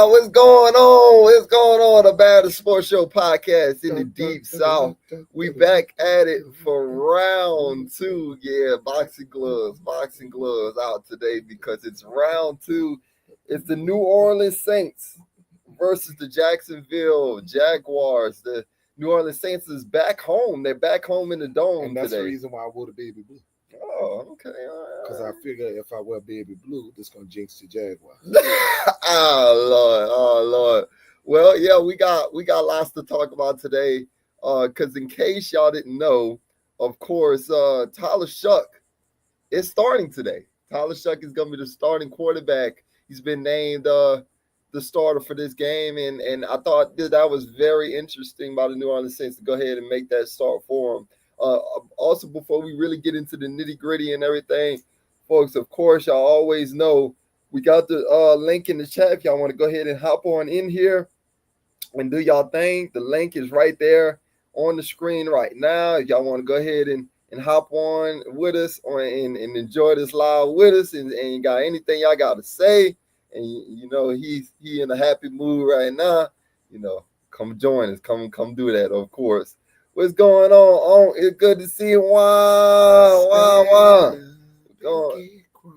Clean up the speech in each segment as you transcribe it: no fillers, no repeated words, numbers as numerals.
What's going on? What's going on? The Bad Sports Show podcast in the Deep South. We back at it for round two. Yeah, boxing gloves out today because it's round two. It's the New Orleans Saints versus the Jacksonville Jaguars. The New Orleans Saints is back home. They're back home in the dome and that's today. The reason why I wore the baby blue. Oh, okay. Because I figure if I wear baby blue, this gonna jinx the Jaguars. Oh Lord. Well, yeah, we got lots to talk about today. Because in case y'all didn't know, of course, Tyler Shough is starting today. Tyler Shough is gonna be the starting quarterback. He's been named the starter for this game, and I thought that was very interesting by the New Orleans Saints to go ahead and make that start for him. Also, before we really get into the nitty-gritty and everything, folks, of course, y'all always know we got the link in the chat. If y'all want to go ahead and hop on in here and do y'all thing, the link is right there on the screen right now. If y'all want to go ahead and hop on with us and enjoy this live with us and you got anything y'all got to say, and you know he in a happy mood right now, you know, come join us. Come do that, of course. What's going on? It's good to see you. Wow.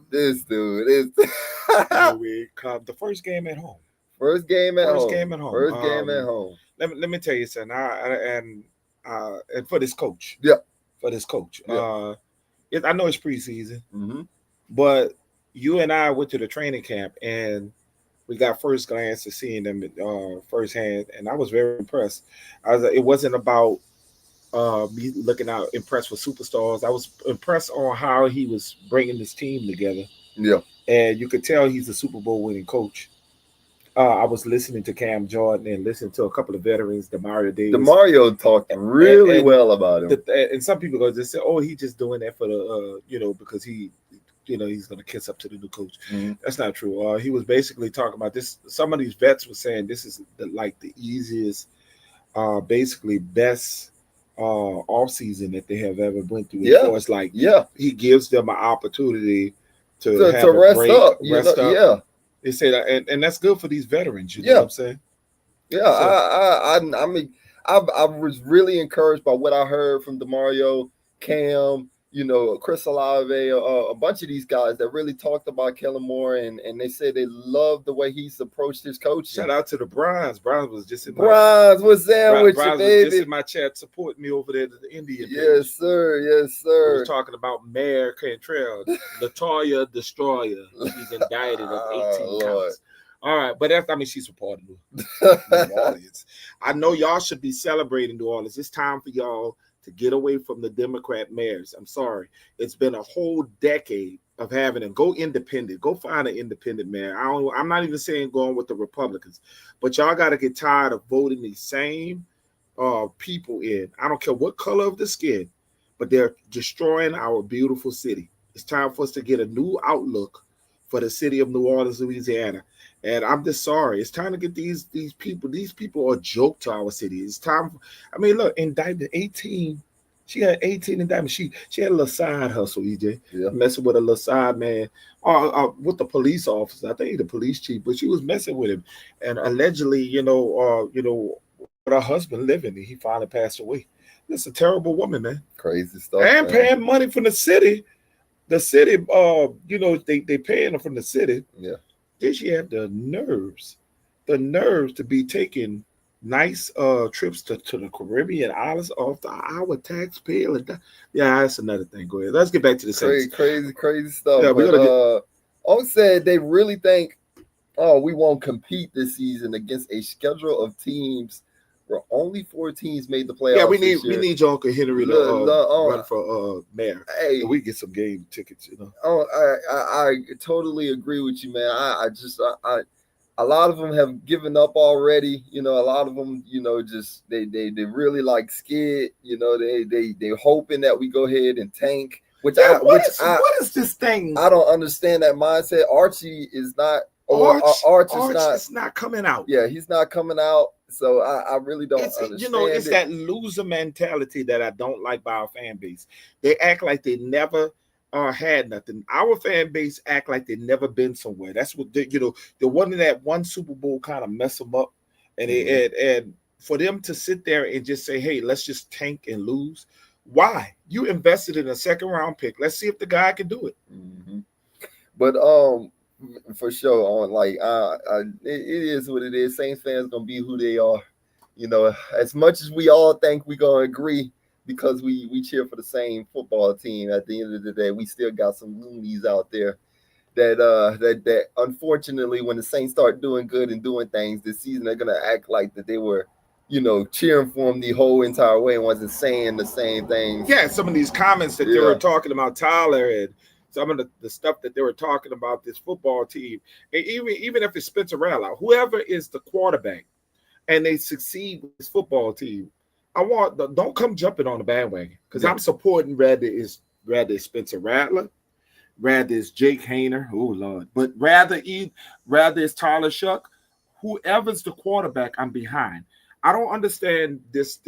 This dude. The first game at home. First game at home. Let me tell you something. And for this coach. Yeah. For this coach. Yeah. I know it's preseason, mm-hmm. but you and I went to the training camp and we got first glance of seeing them firsthand, and I was very impressed. It wasn't about me looking out impressed with superstars. I was impressed on how he was bringing this team together. Yeah, and you could tell he's a Super Bowl winning coach. I was listening to Cam Jordan and listening to a couple of veterans, Demario Davis. Demario talked really well about him. And some people go just say, "Oh, he's just doing that for the because he." He's going to kiss up to the new coach. Mm-hmm. That's not true. He was basically talking about this. Some of these vets were saying this is the easiest, basically best off season that they have ever went through. Yeah. So it's like he gives them an opportunity to have a rest up. Yeah. They say that, and that's good for these veterans. You know what I'm saying? Yeah. So, I mean, I was really encouraged by what I heard from Demario, Cam, Chris Olave, a bunch of these guys that really talked about Kellen Moore, and they said they loved the way he's approached his coaching. Shout out to the Bronze. Bronze was just in what's there with you, baby? Was just in my chat supporting me over there to the Indian. Yes, sir. I was talking about Mayor Cantrell, Latoya Destroyer. She's indicted of 18 counts. All right, but she's supporting New Orleans. I know y'all should be celebrating New Orleans. It's time for y'all to get away from the Democrat mayors. I'm sorry. It's been a whole decade of having them. Go independent. Go find an independent mayor. I'm not even saying going with the Republicans, but y'all got to get tired of voting these same people in. I don't care what color of the skin, but they're destroying our beautiful city. It's time for us to get a new outlook for the city of New Orleans, Louisiana. And I'm just sorry. It's time to get these people. These people are a joke to our city. It's time. Look, indictment 18. She had 18 indictments. She had a little side hustle, EJ. Yeah. Messing with a little side man. With the police officer. I think he's the police chief, but she was messing with him. And allegedly, with her husband living, he finally passed away. That's a terrible woman, man. Crazy stuff. And paying money from the city. The city, they paying her from the city. Yeah. Then she had the nerves to be taking nice trips to the Caribbean islands off our taxpayer. That's another thing. Go ahead. Let's get back to the Saints. Crazy stuff. Yeah, Oak said they really think, we won't compete this season against a schedule of teams Bro, only 4 teams made the playoffs. Yeah, we this year. need your Uncle Henry to run for mayor. Hey, so we get some game tickets, you know. Oh, I totally agree with you, man. I a lot of them have given up already. You know, a lot of them, you know, just they really like scared. You know, they're hoping that we go ahead and tank. What is this thing? I don't understand that mindset. Archie is not. Arch is not coming out. Yeah, he's not coming out. So I really don't understand. You know, it's that loser mentality that I don't like by our fan base. They act like they never had nothing. Our fan base act like they never been somewhere. That's what they wanted that one Super Bowl kind of mess them up, and and for them to sit there and just say, "Hey, let's just tank and lose." Why? You invested in a 2nd round pick. Let's see if the guy can do it. Mm-hmm. But for sure, on like it is what it is. Saints fans gonna be who they are. You know, as much as we all think we're gonna agree because we cheer for the same football team. At the end of the day, we still got some loonies out there that unfortunately, when the Saints start doing good and doing things this season, they're gonna act like that they were, you know, cheering for him the whole entire way and wasn't saying the same things. Yeah, some of these comments that they were talking about Tyler and some of the stuff that they were talking about this football team, and even if it's Spencer Rattler, whoever is the quarterback, and they succeed with this football team, don't come jumping on the bandwagon because I'm supporting rather is Spencer Rattler, rather is Jake Hayner, oh Lord, but rather is Tyler Shuck, whoever's the quarterback, I'm behind. I don't understand this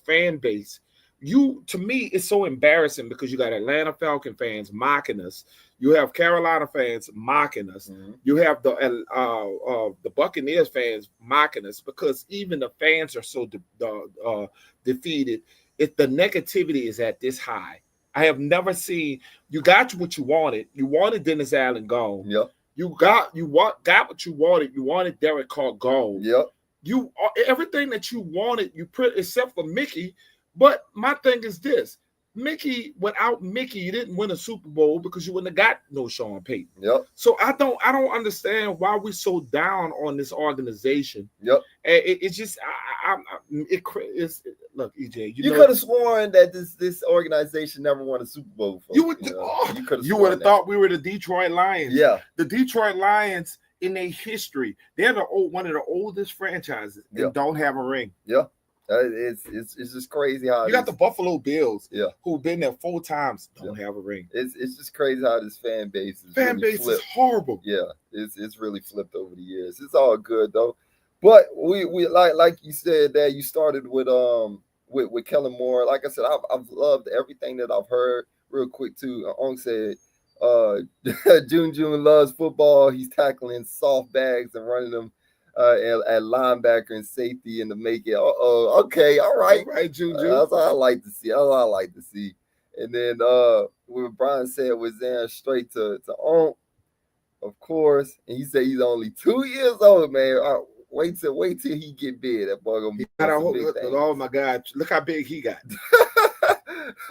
fan base. To me, it's so embarrassing because you got Atlanta Falcon fans mocking us. You have Carolina fans mocking us. Mm-hmm. You have the Buccaneers fans mocking us because even the fans are so defeated. If the negativity is at this high, I have never seen. You got what you wanted. You wanted Dennis Allen gone. Yep. You got what you wanted. You wanted Derek Carr gone. Yep. Everything that you wanted, you put except for Mickey. But my thing is this: without Mickey, you didn't win a Super Bowl because you wouldn't have got no Sean Payton. Yep. So I don't understand why we're so down on this organization. Yep. It's just look, EJ. You could have sworn that this organization never won a Super Bowl before. You would have thought we were the Detroit Lions. Yeah. The Detroit Lions in their history, they're one of the oldest franchises and don't have a ring. Yeah. It's just crazy how you got the Buffalo Bills, who've been there 4 times, don't have a ring. It's just crazy how this fan base is horrible. Yeah, it's really flipped over the years. It's all good though, but we like you said that you started with Kellen Moore. Like I said, I've loved everything that I've heard. Real quick too, Ong said June loves football. He's tackling soft bags and running them. At linebacker and safety and to make it. Okay, all right, June. That's what I like to see. And then what Brian said was then straight to On, of course. And he said he's only 2 years old, man. Wait till he get big. That boy gonna be. Oh my God! Look how big he got.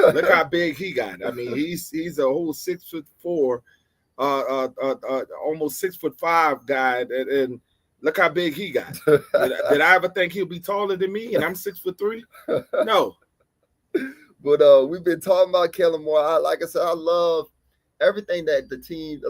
Look how big he got. I mean, he's a whole 6'4", almost 6'5" guy, and look how big he got. Did I ever think he'll be taller than me? And I'm 6'3"? No. But we've been talking about Kellen Moore. Like I said, I love everything that the team,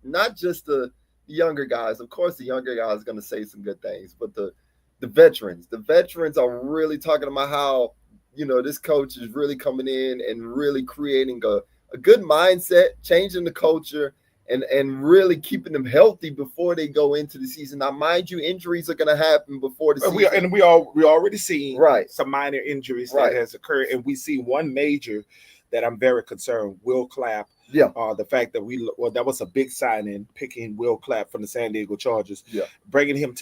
not just the younger guys. Of course, the younger guys are going to say some good things, but the veterans. The veterans are really talking about how, this coach is really coming in and really creating a good mindset, changing the culture, and really keeping them healthy before they go into the season. Now, mind you, injuries are going to happen before the season. We already seen right. some minor injuries that has occurred, and we see one major that I'm very concerned. Will Clapp. Yeah. The fact that that was a big signing, picking Will Clapp from the San Diego Chargers. Yeah. Bringing him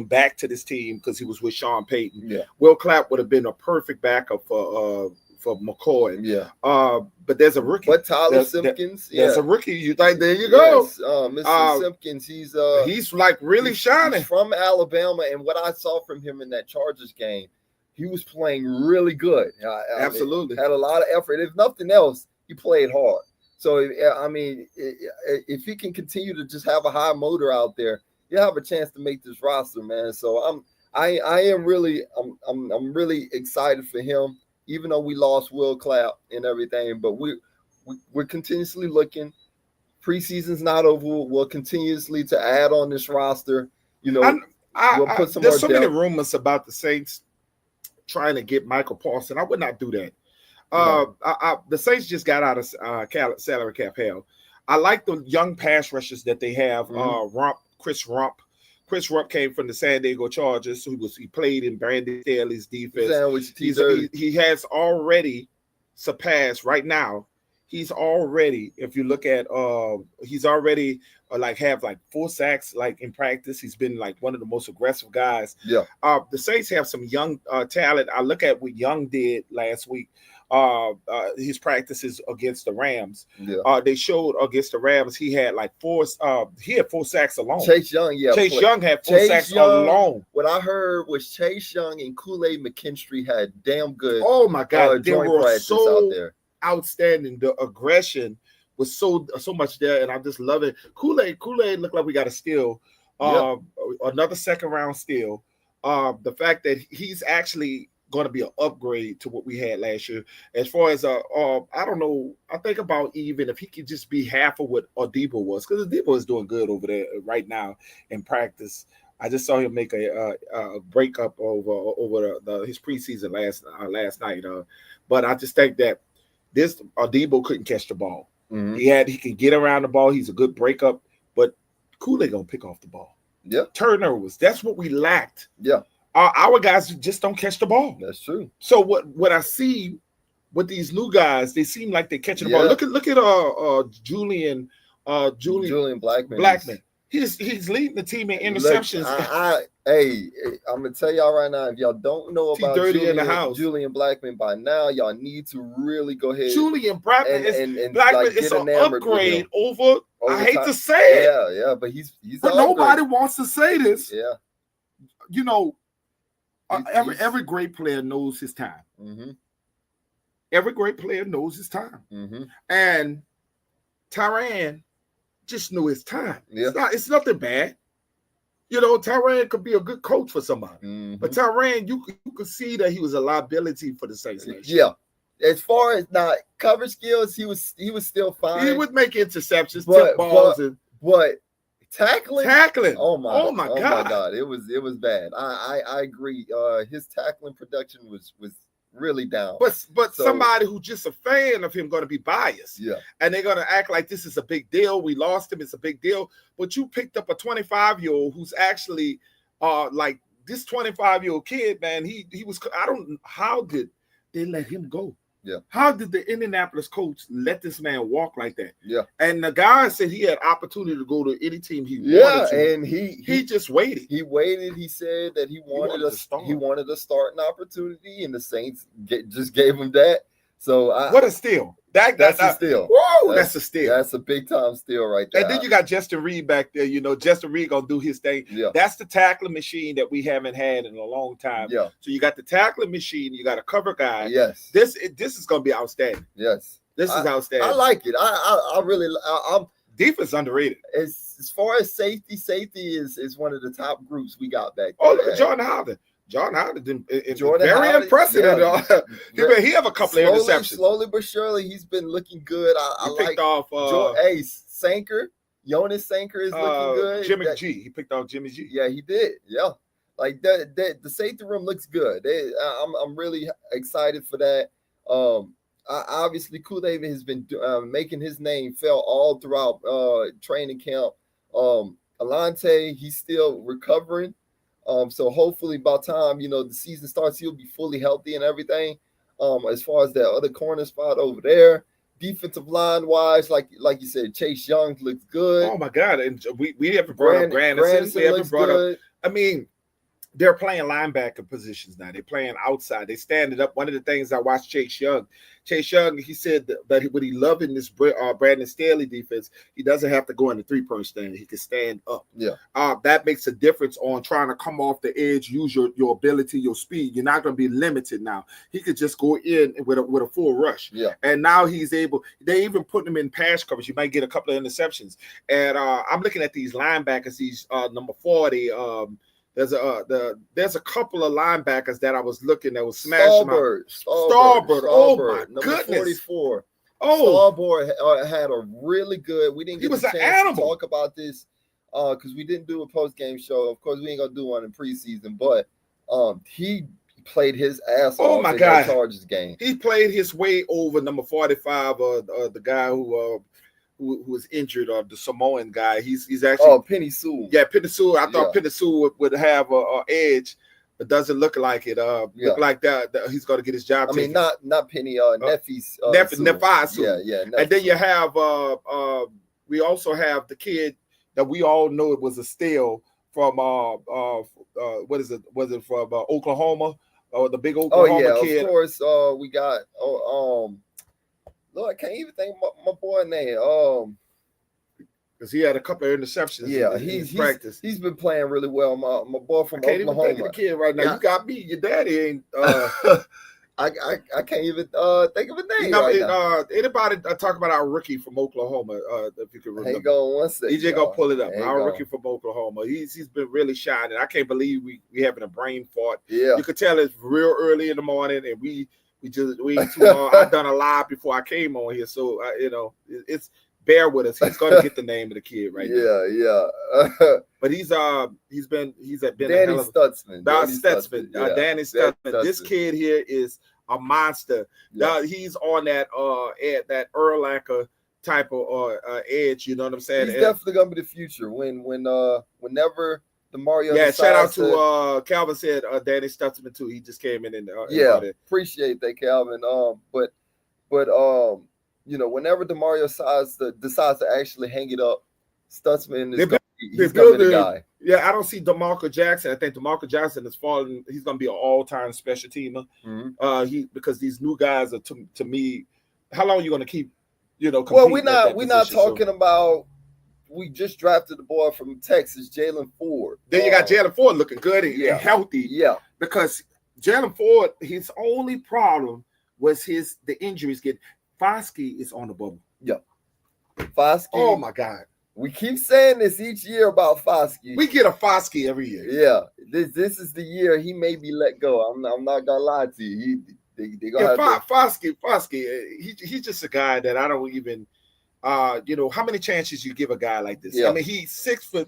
back to this team because he was with Sean Payton. Yeah. Will Clapp would have been a perfect backup for McCoy. Yeah. But there's a rookie. But Tyler Simpkins. There's a rookie. You think there you go. Yes. Mr. Simpkins, he's like really shining. He's from Alabama, and what I saw from him in that Chargers game, he was playing really good. Absolutely. Had a lot of effort. If nothing else, he played hard. So, I mean, if he can continue to just have a high motor out there, you'll have a chance to make this roster, man. So I am really I'm really excited for him, even though we lost Will Clapp and everything. But we're continuously looking. Preseason's not over. We'll continuously to add on this roster. You know, we'll put some more there's so depth. many rumors about the Saints trying to get Michael Paulson. I would not do that. The Saints just got out of salary cap hell. I like the young pass rushers that they have. Chris Rump. Chris Rump came from the San Diego Chargers. He played in Brandon Staley's defense. He has already surpassed right now. He's already, if you look at, he's already have 4 sacks in practice. He's been one of the most aggressive guys. Yeah. The Saints have some young talent. I look at what Young did last week. His practices against the Rams. Yeah. They showed against the Rams he had 4 sacks alone. Chase Young, Young had 4 sacks alone. What I heard was Chase Young and Kool-Aid McKinstry had damn good. Oh my God, they were practice so out there. Outstanding. The aggression was so much there, and I just love it. Kool-Aid looked like we got a steal, another second round steal. The fact that he's actually going to be an upgrade to what we had last year. As far as I don't know, I think about even if he could just be half of what Adebo was, because Adebo is doing good over there right now in practice. I just saw him make a breakup over his preseason last night. But I just think that this Adebo couldn't catch the ball. Mm-hmm. He can get around the ball. He's a good breakup, but Kool-Aid gonna pick off the ball. Yeah, turnovers. That's what we lacked. Yeah, our guys just don't catch the ball. That's true. So what I see with these new guys, they seem like they're catching the ball. Look at Julian Blackman. He's leading the team in interceptions. I'm gonna tell y'all right now, if y'all don't know about Julian Blackman by now, y'all need to really go ahead. Julian Blackman is an upgrade over. I hate to say it. Yeah, but he's nobody wants to say this. Yeah, you know, every great player knows his time. Mm-hmm. Every great player knows his time, and Tyrann just knew his time. Yeah. It's nothing bad. You know, Tyrann could be a good coach for somebody. But Tyrann, you could see that he was a liability for the Saints. Yeah. As far as coverage skills, he was still fine. He would make interceptions, tip balls, but tackling. Oh my God. It was bad. I agree. His tackling production was really down. But somebody who's just a fan of him going to be biased. Yeah. And they're going to act like this is a big deal. We lost him. It's a big deal. But you picked up a 25-year-old who's actually this 25-year-old kid, man, he was, how did they let him go? Yeah. How did the Indianapolis coach let this man walk like that? Yeah. And the guy said he had opportunity to go to any team he wanted to. And he just waited. He waited. He said that he wanted a starting opportunity, and the Saints just gave him that. So what a steal. That's a steal. Whoa, that's a steal. That's a big time steal right there. And then you got Justin Reed back there. You know, Justin Reed gonna do his thing. Yeah. That's the tackling machine that we haven't had in a long time. Yeah. So you got the tackling machine, you got a cover guy. Yes. This is gonna be outstanding. Yes. This is outstanding. I like it. I really I'm defense underrated. As far as safety is one of the top groups we got back there. Oh, look at Jordan Howden. Jordan Howden impressive. Yeah. He have a couple of interceptions. Slowly but surely, he's been looking good. I picked off Sanker. Jonas Sanker is looking good. Jimmy G. He picked off Jimmy G. Yeah, he did. Yeah, like that. The safety room looks good. I'm really excited for that. Obviously, Kool-Aid has been making his name felt all throughout training camp. Alante, he's still recovering. So hopefully by the time, the season starts, he'll be fully healthy and everything. As far as that other corner spot over there, defensive line wise, like you said, Chase Young looks good. Oh my God. And we haven't brought up Grandison. We haven't brought up, I mean, they're playing linebacker positions now. They're playing outside. They standing up. One of the things I watched Chase Young, he said that what he loved in this Brandon Staley defense, he doesn't have to go in the three-point stand. He can stand up. Yeah. That makes a difference on trying to come off the edge, use your ability, your speed. You're not going to be limited now. He could just go in with a full rush. Yeah. And now he's able. They even put him in pass coverage. You might get a couple of interceptions. And I'm looking at these linebackers, these number 40, There's a couple of linebackers that I was looking that was smashing. Starboard. Oh my number goodness. 44. Oh, Starboard had a really good. We didn't get a chance to talk about this because we didn't do a post-game show. Of course, we ain't gonna do one in preseason, but he played his ass off in that Chargers game. He played his way over number 45, the guy who was injured, or the Samoan guy. He's actually Penny Sewell. Yeah, Penny Sewell. I thought Penny Sewell would have a edge. It doesn't look like it. Look like that he's going to get his job. I mean, not Penny. Nephi Sewell. Yeah. And then you have we also have the kid that we all know it was a steal from what is it? Was it from Oklahoma? Or the big Oklahoma kid? Of course. We got Lord, I can't even think my boy name. Because he had a couple of interceptions. Yeah, he's practice. He's been playing really well. My boy from Oklahoma. Can't even think of the kid right now. Yeah. You got me. Your daddy ain't. I can't even think of a name right now. Anybody talk about our rookie from Oklahoma? If you can remember. Hang on one second. DJ gonna pull it up. Our rookie from Oklahoma. He's been really shining. I can't believe we having a brain fart. Yeah, you could tell it's real early in the morning, and we ain't too long. I done a live before I came on here, so it's. Bear with us. He's gonna get the name of the kid right now. Yeah. But he's been Danny Stutzman. Danny Stutzman. This kid here is a monster. Yeah. He's on that that Urlacher type of edge. You know what I'm saying? He's definitely gonna be the future. Whenever the Mario. Yeah. Shout out to Calvin said Danny Stutzman too. He just came in and appreciate that, Calvin. But whenever DeMario decides to actually hang it up, Stutzman is gonna be the guy. Yeah, I don't see DeMarco Jackson. I think DeMarco Jackson is falling. He's going to be an all-time special teamer. Mm-hmm. Because these new guys are to me. How long are you going to keep? Well, we're not talking about. We just drafted the boy from Texas, Jalen Ford. Then you got Jalen Ford looking good and healthy. Yeah, because Jalen Ford, his only problem was the injuries get. Foskey is on the bubble. Yeah. Foskey. Oh, my God. We keep saying this each year about Foskey. We get a Foskey every year. Yeah. This is the year he may be let go. I'm not going to lie to you. Foskey, he's just a guy that I don't even, how many chances you give a guy like this? Yeah. I mean, he's 6'5".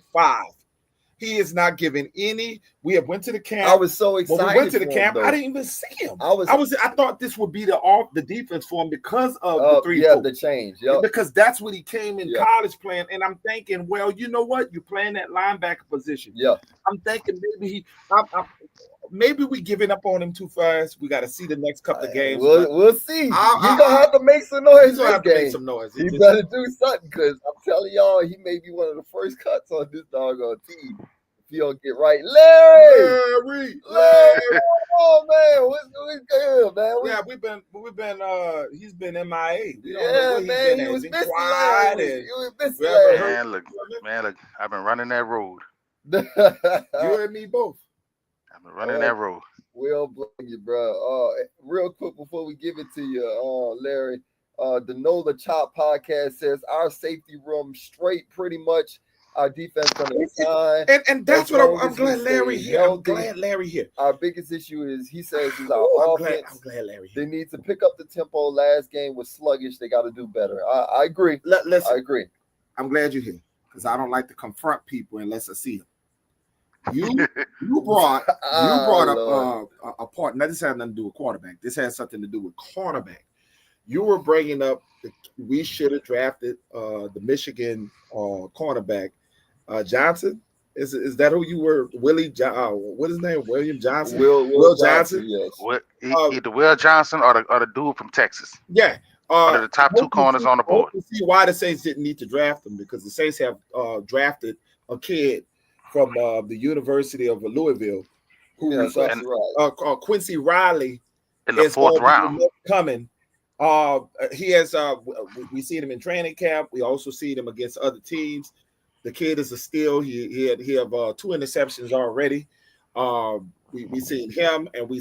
He is not giving any. We have went to the camp. I was so excited. When we went to the camp, I didn't even see him. I thought this would be the defense for him because of the 3-4. The change. Yeah. Because that's what he came in college playing. And I'm thinking, well, you know what? You're playing that linebacker position. Yeah. I'm thinking maybe we giving up on him too fast. We got to see the next couple of games. We'll see. He's gonna have to make some noise. He's gonna have to make some noise. He better do something because I'm telling y'all, he may be one of the first cuts on this doggone team. If he don't get right, Larry. Oh man, what's good, man? Yeah, we've been. He's been MIA. Man, he was missing last week. Man, look, I've been running that road. You and me both. I've been running that road. We'll blame you, bro. Real quick before we give it to you, Larry, the Nola Chop podcast says our safety room straight pretty much. Our defense gonna shine. And that's what I'm glad Larry here. I'm glad Larry here. Our biggest issue is is our offense. I'm glad Larry here. They need to pick up the tempo. Last game was sluggish. They got to do better. I agree. Listen, I agree. I'm glad you're here because I don't like to confront people unless I see them. You brought up a part. Now this has nothing to do with quarterback. This has something to do with cornerback. You were bringing up we should have drafted the Michigan cornerback Johnson. Is that who you were? Willie? What is his name? William Johnson. Will Johnson. Yes. Either Will Johnson or the dude from Texas. Yeah. One of the top two corners on the board. You see why the Saints didn't need to draft him because the Saints have drafted a kid from the University of Louisville, who is Quincy Riley in the fourth round coming. He has. We see him in training camp. We also see him against other teams. The kid is a steal. He have 2 interceptions already. We see him, and we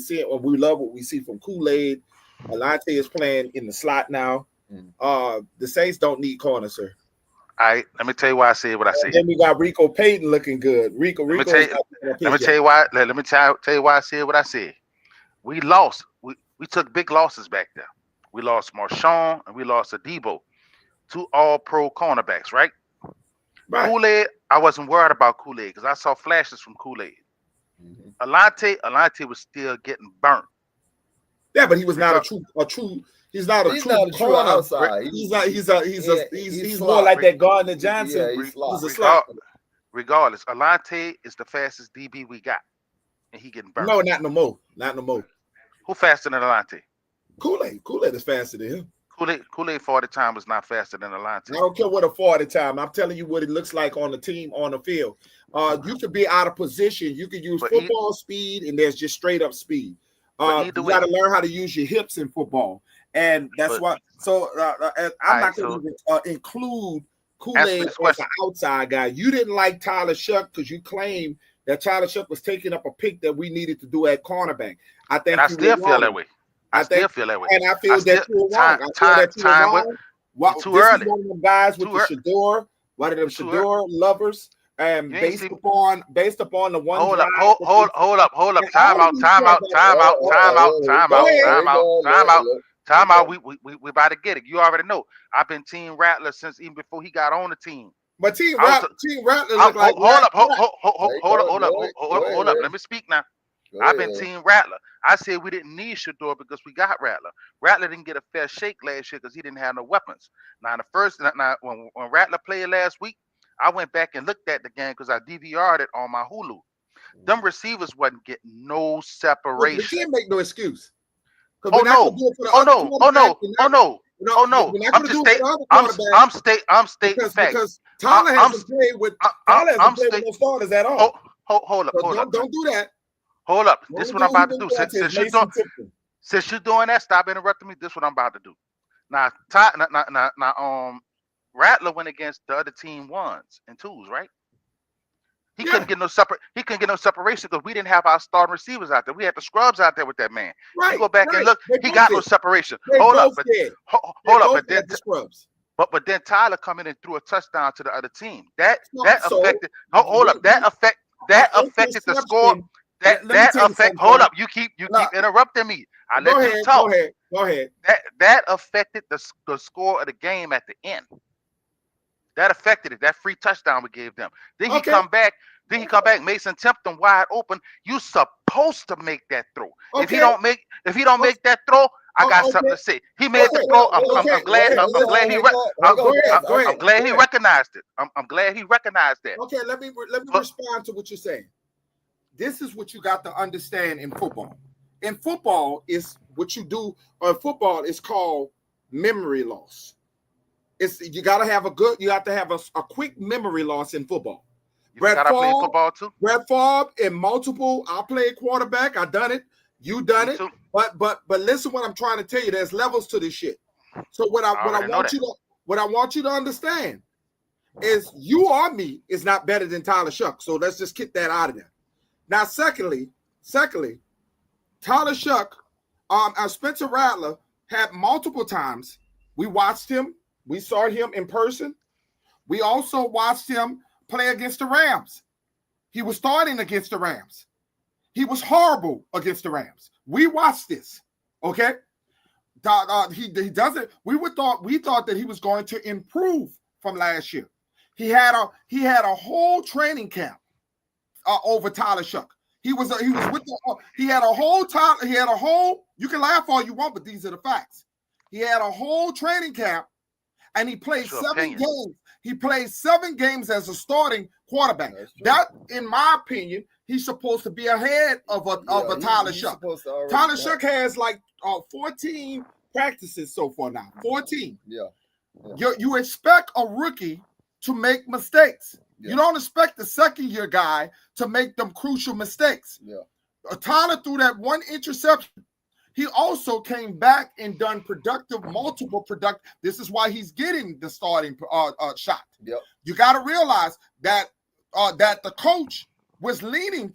love what we see from Kool-Aid. Alante is playing in the slot now. The Saints don't need corners, sir. right, let me tell you why I said what I said. Then we got Rico Payton looking good. Rico. Let me tell you why. Let me tell you why I said what I said. We lost. We took big losses back there. We lost Marshawn and we lost Adebo, 2 all-pro cornerbacks, right? Kool-Aid, I wasn't worried about Kool-Aid because I saw flashes from Kool-Aid. Alante was still getting burnt. Yeah, but he was not a true. He's not a true outside. He's more like that Gardner Johnson. Yeah, he's a slot. Regardless, Alante is the fastest DB we got, and he getting burnt. No, not no more. Not no more. Who faster than Alante? Kool-Aid is faster than him. Kool-Aid 40 time was not faster than Alante. I don't care what a 40 time. I'm telling you what it looks like on the team on the field. You could be out of position. You could use football speed, and there's just straight up speed. You got to learn how to use your hips in football, and that's why. So I'm not going to include Kool-Aid as an outside guy. You didn't like Tyler Shuck because you claimed that Tyler Shuck was taking up a pick that we needed to do at cornerback. I think, and I still feel that way. I still feel that way. And I feel that you were wrong. I feel that you were wrong. Too early. One of them guys with the Shador, one of them Shador lovers, and based upon the one. Hold up. Time out. We about to get it. You already know. I've been Team Rattler since even before he got on the team. But Team Rattler look like hold up. Let me speak now. I've been Team Rattler. I said we didn't need Shador because we got Rattler. Rattler didn't get a fair shake last year because he didn't have no weapons. Now when Rattler played last week, I went back and looked at the game because I DVR'd it on my Hulu. Them receivers wasn't getting no separation. You can't make no excuse. Oh no. I'm stating facts. Because Tyler hasn't played with no starters at all. Hold up. Don't do that. Hold up. This is what I'm about to do. Since you're doing that, stop interrupting me. This is what I'm about to do. Now, Rattler went against the other team 1s and 2s, right? He couldn't get no separation because we didn't have our starting receivers out there. We had the scrubs out there with that man. Right. You go back and look, he got no separation. Hold up. But then Tyler come in and threw a touchdown to the other team. That affected the score. Hold up. You keep interrupting me. I let you talk. Go ahead. That affected the score of the game at the end. That affected it. That free touchdown we gave them. Then he come back. Mason Tempton wide open. You supposed to make that throw. Okay. If he don't make that throw, I got something to say. He made the throw. I'm glad he recognized it. I'm glad he recognized that. Okay, let me respond to what you're saying. This is what you got to understand in football. In football, is what you do. Football is called memory loss. You got to have a quick memory loss in football. Brett Favre, football too? Brett Favre in multiple. I played quarterback. I done it. You done it. But listen, what I'm trying to tell you. There's levels to this shit. So what I want you to understand is you or me is not better than Tyler Shuck. So let's just get that out of there. Now, secondly, Tyler Shuck, Spencer Rattler had multiple times. We watched him. We saw him in person. We also watched him play against the Rams. He was starting against the Rams. He was horrible against the Rams. We watched this. Okay. He doesn't. We thought that he was going to improve from last year. He had a whole training camp over Tyler Shuck. He had a whole. You can laugh all you want, but these are the facts. He had a whole training camp, and he played 7 games. He played 7 games as a starting quarterback. That, in my opinion, he's supposed to be ahead of a Tyler Shuck. Tyler Shuck has like 14 practices so far now. 14. Yeah. You expect a rookie to make mistakes. Yeah. You don't expect the second-year guy to make them crucial mistakes. Yeah. Tyler threw that 1 interception. He also came back and done multiple productive. This is why he's getting the starting shot. Yep. You got to realize that the coach was leaning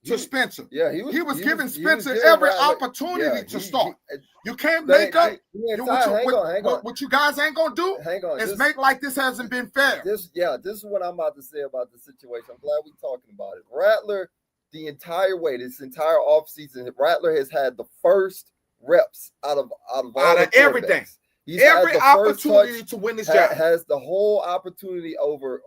to Spencer. Yeah, he was giving Spencer every opportunity to start. You can't make up. What you guys ain't gonna do is make like this hasn't been fair. This is what I'm about to say about the situation. I'm glad we're talking about it. Rattler, the entire way, this entire offseason, Rattler has had the first reps out of everything. He's every opportunity to win this job. Has the whole opportunity over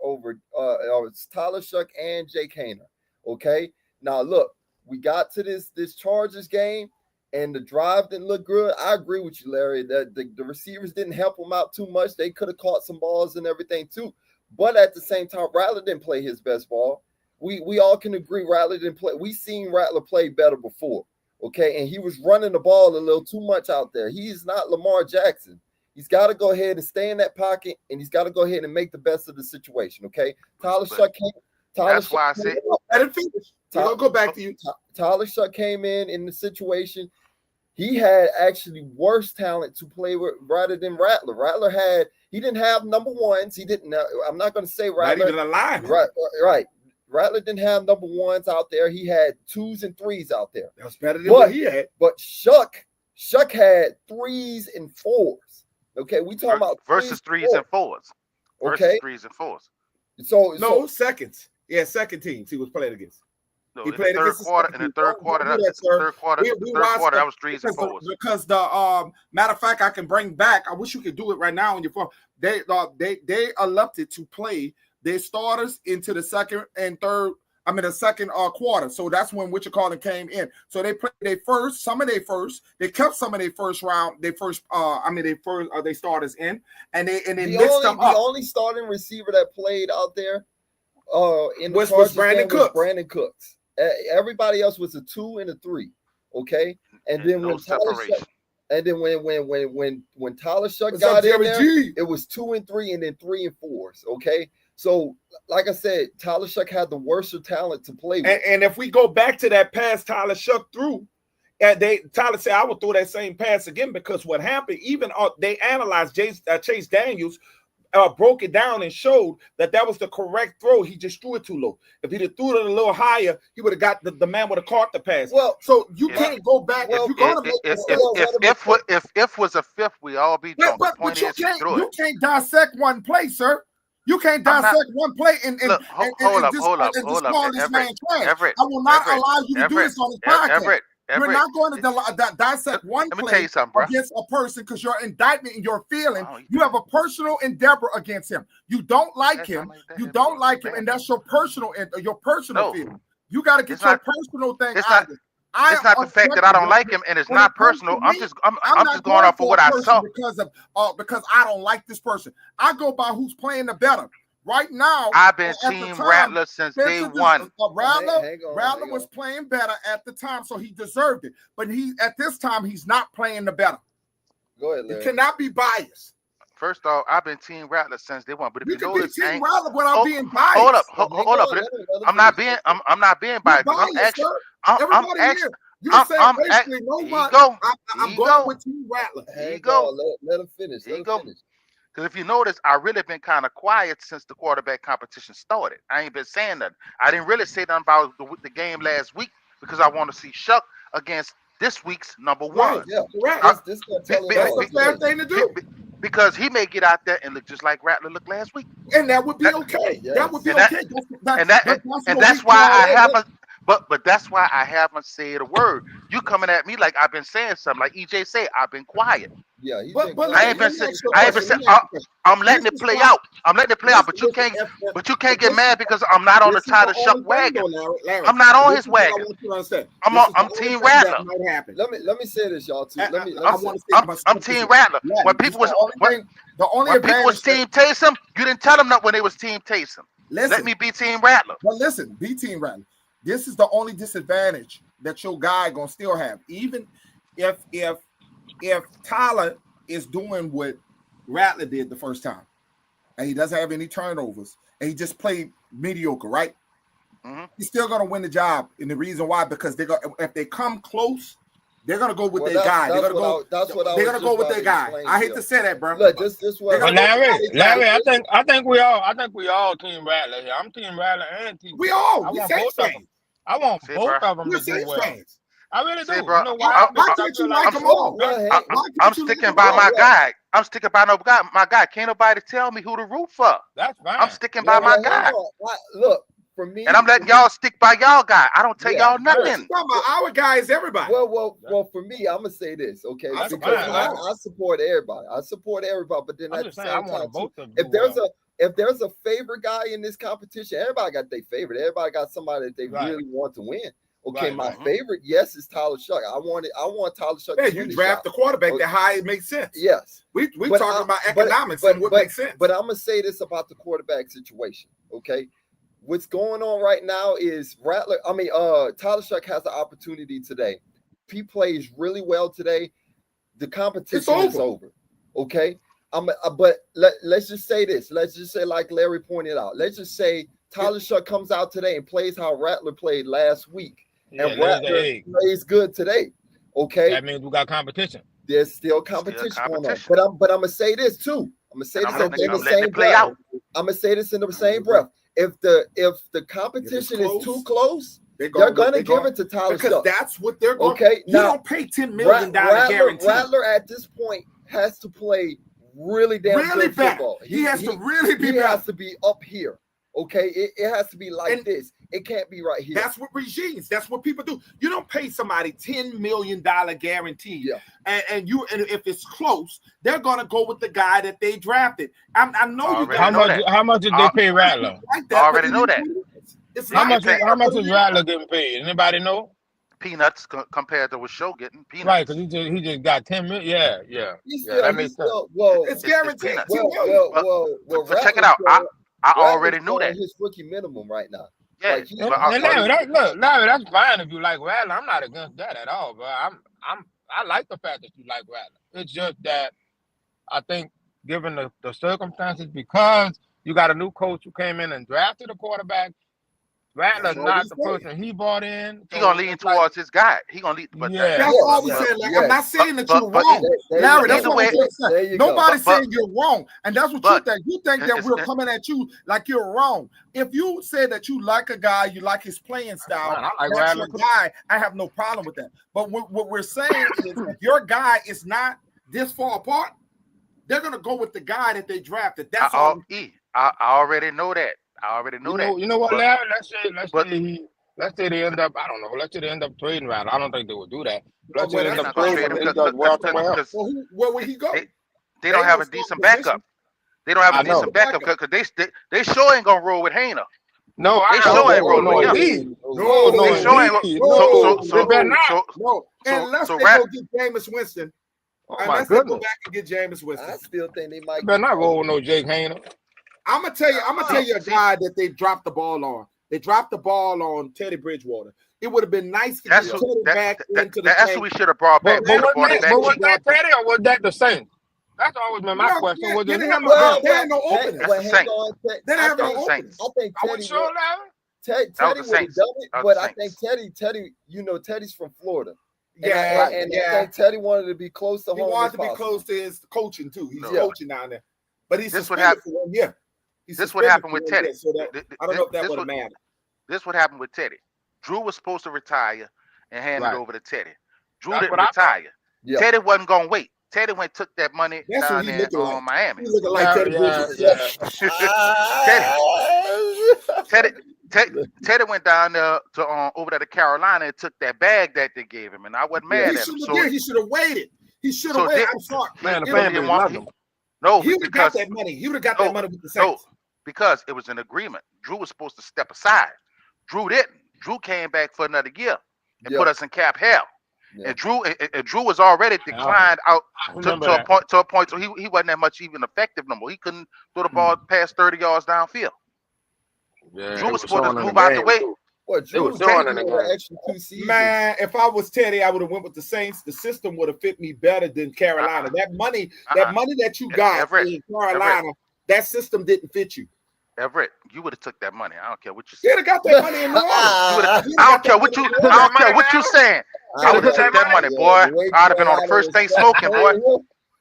Tyler Shuck and Jake Haener. Okay. Now look, we got to this Chargers game, and the drive didn't look good. I agree with you, Larry, that the receivers didn't help him out too much. They could have caught some balls and everything too. But at the same time, Rattler didn't play his best ball. We all can agree Rattler didn't play. We seen Rattler play better before. Okay. And he was running the ball a little too much out there. He's not Lamar Jackson. He's got to go ahead and stay in that pocket, and he's got to go ahead and make the best of the situation. Okay. Tyler Shuck came. That's why I said. Let it finish. I'll go back to you. Tyler Shuck came in the situation. He had actually worse talent to play with rather than Rattler. He didn't have number ones. He didn't. I'm not going to say Rattler. Not even alive. Right. Rattler didn't have number ones out there. He had 2s and 3s out there. That was better than what he had. But Shuck had 3s and 4s. Okay, we talking about versus 3s and 4s. Okay, 3s and 4s. So seconds. Yeah, second teams he was playing against. No, he played in the third quarter. In the third quarter, that was 3s and 4s. Because the matter of fact, I can bring back. I wish you could do it right now on your phone. They elected to play their starters into the second quarter. So that's when came in. So they played their first. They kept some of their first round. They starters in, and they mixed them up. The only starting receiver that played out there was Brandon Cooks. Everybody else was a 2 and a 3. Okay, and then when Tyler Shuck got in there, it was 2 and 3, and then 3 and 4s. Okay. So, like I said, Tyler Shuck had the worst talent to play with. And if we go back to that pass Tyler Shuck threw, Tyler said, I would throw that same pass again, because what happened, even they analyzed Chase Daniels, broke it down and showed that was the correct throw. He just threw it too low. If he'd have threw it a little higher, he would have got the man would have caught the pass. Well, so you can't go back. If was a fifth, we all be drunk. But you can't dissect one play, sir. You can't dissect one play and hold up. Everett, I will not allow you to do this on this podcast. You're not going to dissect one play against a person because your indictment and your feeling. You have a personal endeavor against him. You don't like him. And that's your personal feeling. You got to get your personal thing out of it. It's not the fact that I don't like him, and it's not personal. I'm just going off of what I saw because I don't like this person. I go by who's playing the better. Right now, I've been Team Rattler since day one. Rattler was playing better at the time, so he deserved it. But at this time, he's not playing the better. Go ahead, Larry. You cannot be biased. First off, I've been Team Rattler since day one. But if you notice, Team Rattler without being biased. Hold up. I'm not being biased. I'm actually. I'm going with Team Rattler. There you go. Let him finish. Because if you notice, I really been kind of quiet since the quarterback competition started. I ain't been saying nothing. I didn't really say nothing about the game last week because I want to see Shuck against this week's number one. Right, yeah, correct. That's a fair thing to do. Because he may get out there and look just like Rattler looked last week. And that would be okay. Yes. That would be okay. That's why I haven't. But that's why I haven't said a word. You coming at me like I've been saying something. Like EJ said, I've been quiet. Yeah, I ain't been saying. I'm letting it play out. But you can't get mad because I'm not on the Tyler Shuck wagon. I'm not on his wagon. I'm Team Rattler. Let me say this, y'all. Too. I'm Team Rattler. When people was Team Taysom, you didn't tell them that when they was Team Taysom. Let me be Team Rattler. But listen, be Team Rattler. This is the only disadvantage that your guy gonna still have. Even if Tyler is doing what Rattler did the first time, and he doesn't have any turnovers, and he just played mediocre, right? Mm-hmm. He's still gonna win the job. And the reason why, because if they come close, they're gonna go with their guy. They're gonna go with their guy. I hate to say that, bro. Look, this way. Larry, I think we all Team Rattler here. I'm Team Rattler and Team. We say so. I want See, both bro. of them We're to do Saints well. fans. I really do. See, bro, You know why? Why Because I can't feel you like like them all? Well, hey, Why I'm can't you sticking like by them all? my guy. I'm sticking by my guy. Can't nobody tell me who to root for. that's I'm fine. sticking by well, my hang guy. on. Look, for me, And I'm letting y'all stick by y'all guy. I don't tell Yeah. y'all What nothing. you talking about? Our guy is everybody. well, for me, I'm gonna say this, okay? That's Because fine. I support everybody. I support everybody, but then I'm at the just saying, I same time, want too, both of them to if do well. there's a favorite guy in this competition, everybody got their favorite. Everybody got somebody that they Right. really want to win. Okay, Right, my right. favorite, yes, is Tyler Shuck. I want Tyler Shuck. Yeah, to you win this draft job. the quarterback Okay. that high it makes sense. Yes. We But talking about but- economics but- and what but- makes sense. But I'm gonna say this about the quarterback situation. Okay, what's going on right now is Tyler Shuck has the opportunity today. If he plays really well today, the competition is over. Okay, but let's just say this. Let's just say, like Larry pointed out. Let's just say Tyler Shuck comes out today and plays how Rattler played last week, Yeah, and there's the Rattler egg. plays good today. Okay, That means we got competition. there's still competition going on. competition. But I'm gonna say this too. I'm gonna say And this I'm in the letting same it play breath. out. I'm gonna say this in the same breath. If the competition is close, too close, they're gonna give it to Tyler because Shuck. that's what they're going. Okay, You now don't pay $10 million guarantee. Rattler at this point has to play really damn Really good better. football. He has to really be He better. has to be up here. Okay, it has to be like And this. It can't be right here. That's what regimes. That's what people do. You don't pay somebody $10 million guarantee, Yeah. and if it's close, they're gonna go with the guy that they drafted. I know you Already guys know that. How much did they pay Rattler? like that. Already but know it that. is. It's How not. much is Rattler getting paid? Anybody know? Peanuts compared to what Show getting. Peanuts. Right, because he just got 10 million. Yeah. That makes sense. It's guaranteed. peanuts. $10 million. Well, check it Rattler's out. I Rattler's already knew that. His rookie minimum right now. Yeah, Like, And, but I- and Larry, that's fine if you like Rattler. I'm not against that at all, but I like the fact that you like Rattler. It's just that I think, given the circumstances, because you got a new coach who came in and drafted a quarterback, Rattler's That's all not we the say. person he bought in. he so gonna lean it's like- towards his guy. He gonna lean. But Yeah. That's all we Yes, saying. Like, yes. I'm not saying that But- you're but wrong, Larry. That's either what way- I'm saying. There you go. Nobody's But- saying you're wrong, and that's what but- you think. You think that it's- we're it's- coming at you like you're wrong. If you say that you like a guy, you like his playing style, Fine, I like that's Rattler your too. guy. I have no problem with that. But what we're saying is, if your guy is not this far apart, they're gonna go with the guy that they drafted. That's all. I already know that. I already know that. You know what, But- Larry? Let's say they end up. I don't know. Let's say they end up trading Rattler. I don't think they would do that. Let's say Well, they that's end not up gonna trading trade him. him He does well somewhere else. because Well, where would he go? they don't have a They decent don't backup. They don't have I a decent know. backup because they sure ain't gonna roll with Hayner. No, They I sure don't ain't know. rolling No, with him. indeed. No, no, They sure ain't indeed. roll- No, they better not. No, unless so they Rat- go get Jameis Winston. Oh my Unless they go goodness. back and get Jameis I Winston. still think they might. They better not roll with no Jake Hayner. I'm gonna tell you a guy that they dropped the ball on. They dropped the ball on Teddy Bridgewater. It would have been nice to That's get who. Teddy back into the That's who we should have brought back. But We should have was brought it back. that cheap. Teddy or was that the Saints? That's always been my No, question. yeah, Was they it didn't him have or no- them? they had no openers. That's the hang Saints. on, They didn't have no Saints. openers. I think Are we Teddy sure, Larry? Teddy That was would the have Saints. done it, That was but the I think Teddy, Teddy's from Florida. Yeah, And I think Teddy wanted to be close to He home. wanted as to be possible. close to his coaching too. He's No. coaching down there, but he's This what suspended happened- for 1 year. He's This what suspended happened for with 1 Teddy. year, so that, I don't know if that would have mattered. This what happened with Teddy. Drew was supposed to retire and hand Right. it over to Teddy. Drew That's didn't what I thought. retire. Yeah. Teddy wasn't gonna wait. Teddy went and took that money That's who down he there looking like. Miami. He's looking like Teddy Bridgewater. Teddy went down there to over there to Carolina and took that bag that they gave him, and I wasn't mad He at him. should have waited. He should have So waited. did- I'm sorry. Man, the He fan didn't base want- loved him. No, He would have got because that money. He would have got No, that money with the no, Saints. because it was an agreement. Drew was supposed to step aside. Drew didn't. Drew came back for another year and put us in cap hell. Yeah. And Drew was already declined out I to remember a that. point. So he wasn't that much even effective no more. He couldn't throw the ball past 30 yards downfield. Yeah, Drew it was supposed showing to in move the out the game, way. too. What, It was Drew showing taking in the over game. extra 2 seasons. Man, if I was Teddy, I would have went with the Saints. The system would have fit me better than Carolina. That money that you got Everett, in Carolina, that system didn't fit you. Everett, you would have took that money. I don't care what you You'd say. have got that money in New Orleans. I don't care what you saying. I would have took that money, boy. I'd have been on the first thing smoking, boy.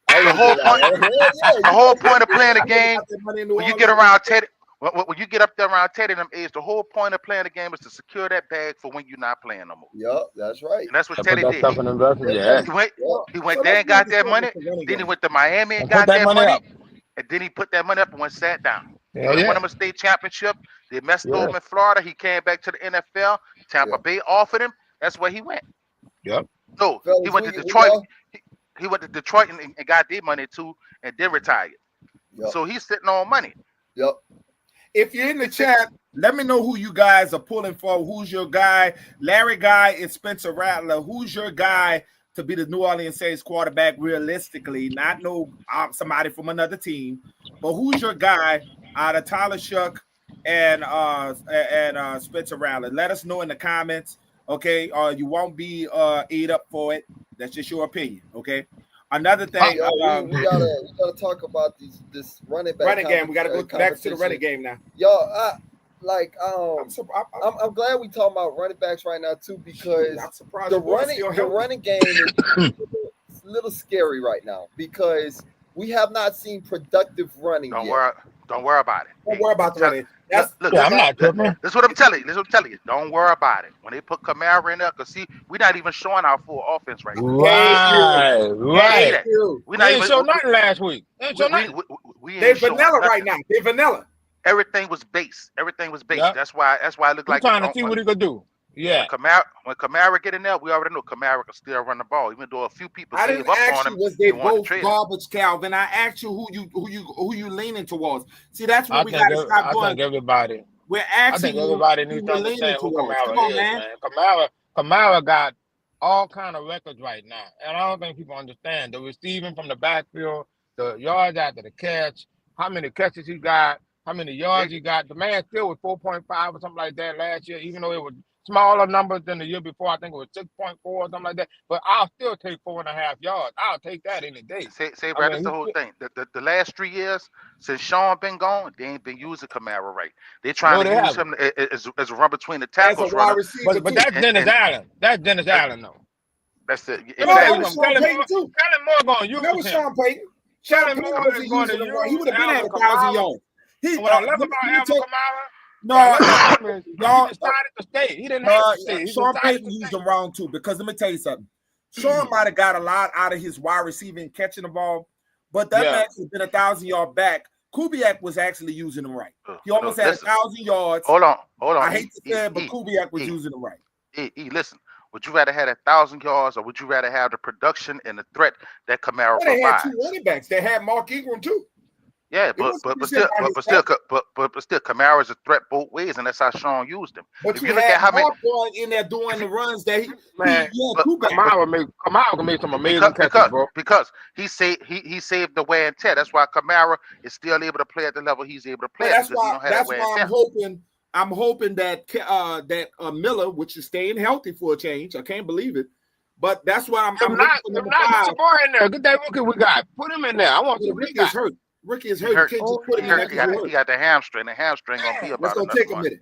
The whole point of playing the game, when you get around Teddy, When you get up there around Teddy and them age, the whole point of playing the game is to secure that bag for when you're not playing no more. Yep, that's right. And that's what Teddy did. He went there and got that money. Then he went to Miami and got that money. And then he put that money up and went sat down. They won him a state championship. They messed over him in Florida. He came back to the NFL. Tampa Bay offered him. That's where he went. Yep. No, he went to Detroit. He went to Detroit and got their money too, and then retired. Yep. So he's sitting on money. Yep. If you're in the chat, let me know who you guys are pulling for. Who's your guy? Larry Guy and Spencer Rattler. Who's your guy to be the New Orleans Saints quarterback realistically? Not somebody from another team, but who's your guy out of Tyler Shuck and Spencer Rattler? Let us know in the comments. Okay, you won't be ate up for it. That's just your opinion. Okay. Another thing, we gotta talk about this running game. We gotta go back to the running game now. I'm glad we talking about running backs right now too, because the running game is a little scary right now because we have not seen productive running. Don't worry about it. Don't worry about the running. I'm not tripping. That's what I'm telling you. Don't worry about it. When they put Kamara in there, because see, we're not even showing our full offense right now. Right. We didn't show nothing last week. They're vanilla right now. They're vanilla. Everything was base. Yep. That's why it looked like trying to see what he could do. Yeah. When Kamara get in there, we already know Kamara can still run the ball, even though a few people gave up on him. Was they both garbage, Calvin? I asked you who you leaning towards. See, that's what we got to stop doing. I think everybody. I think everybody needs to understand who Kamara is, man. Kamara got all kind of records right now, and I don't think people understand the receiving from the backfield, the yards after the catch, how many catches he got, how many yards he got. The man still was 4.5 or something like that last year, even though it was smaller numbers than the year before. I think it was 6.4 or something like that. But I'll still take 4.5 yards. I'll take that any day. That's the whole thing. The last 3 years since Sean been gone, they ain't been using Kamara right. They're trying to use him as a run between the tackles. But that's Dennis Allen. That's Dennis Allen, though. That's it. Exactly. Kellen Moore going to use him. Sean Payton. Sean Payton was going to use him. He would have been at 1,000 yards. What I love about Alvin Kamara, he decided to stay. He didn't have to stay. Sean Payton used him wrong too, because let me tell you something. Sean might have got a lot out of his wide receiving catching the ball, but that match has been 1,000-yard back. Kubiak was actually using him right. He almost had 1,000 yards. Hold on. I hate to say it, but Kubiak was using him right. Listen. Would you rather have 1,000 yards, or would you rather have the production and the threat that Kamara provides? They had 2 running backs. They had Mark Ingram too. Yeah, but still, Kamara is a threat both ways, and that's how Sean used him. But if you look at how many in there doing the runs that Kamara can make some amazing catches, bro. Because he saved the wear and tear. That's why Kamara is still able to play at the level he's able to play. That's why I'm hoping that Miller, which is staying healthy for a change. I can't believe it. But that's why I'm not in there. Get that rookie we got. Put him in there. I want to see Ricky is hurt. Ricky is hurt. You can't just put him in there. He got the hamstring. The hamstring gonna be about another month. Take a minute.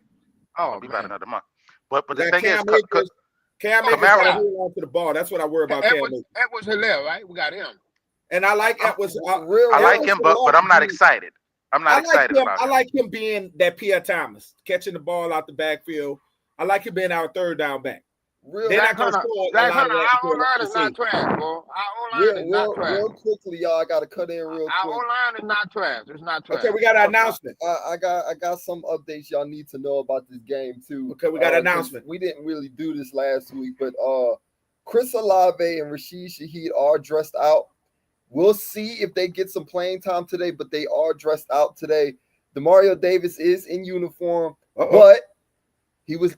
Be about another month. But the thing is, Cam Akers got to hold on to the ball. That's what I worry about. Edwards Hilaire, right? We got him. And I like Edwards. I like him, but I'm not excited. I'm not excited about him. I like him being that Pierre Thomas, catching the ball out the backfield. I like him being our third down back. They're not going to score. Our O-line is not trash, bro. Our O-line is not trash. Real quickly, y'all, I got to cut in real quick. Our O-line is not trash. It's not trash. Okay, we got an announcement. I got some updates y'all need to know about this game, too. Okay, we got an announcement. We didn't really do this last week, but Chris Olave and Rashid Shaheed are dressed out. We'll see if they get some playing time today, but they are dressed out today. DeMario Davis is in uniform, but he was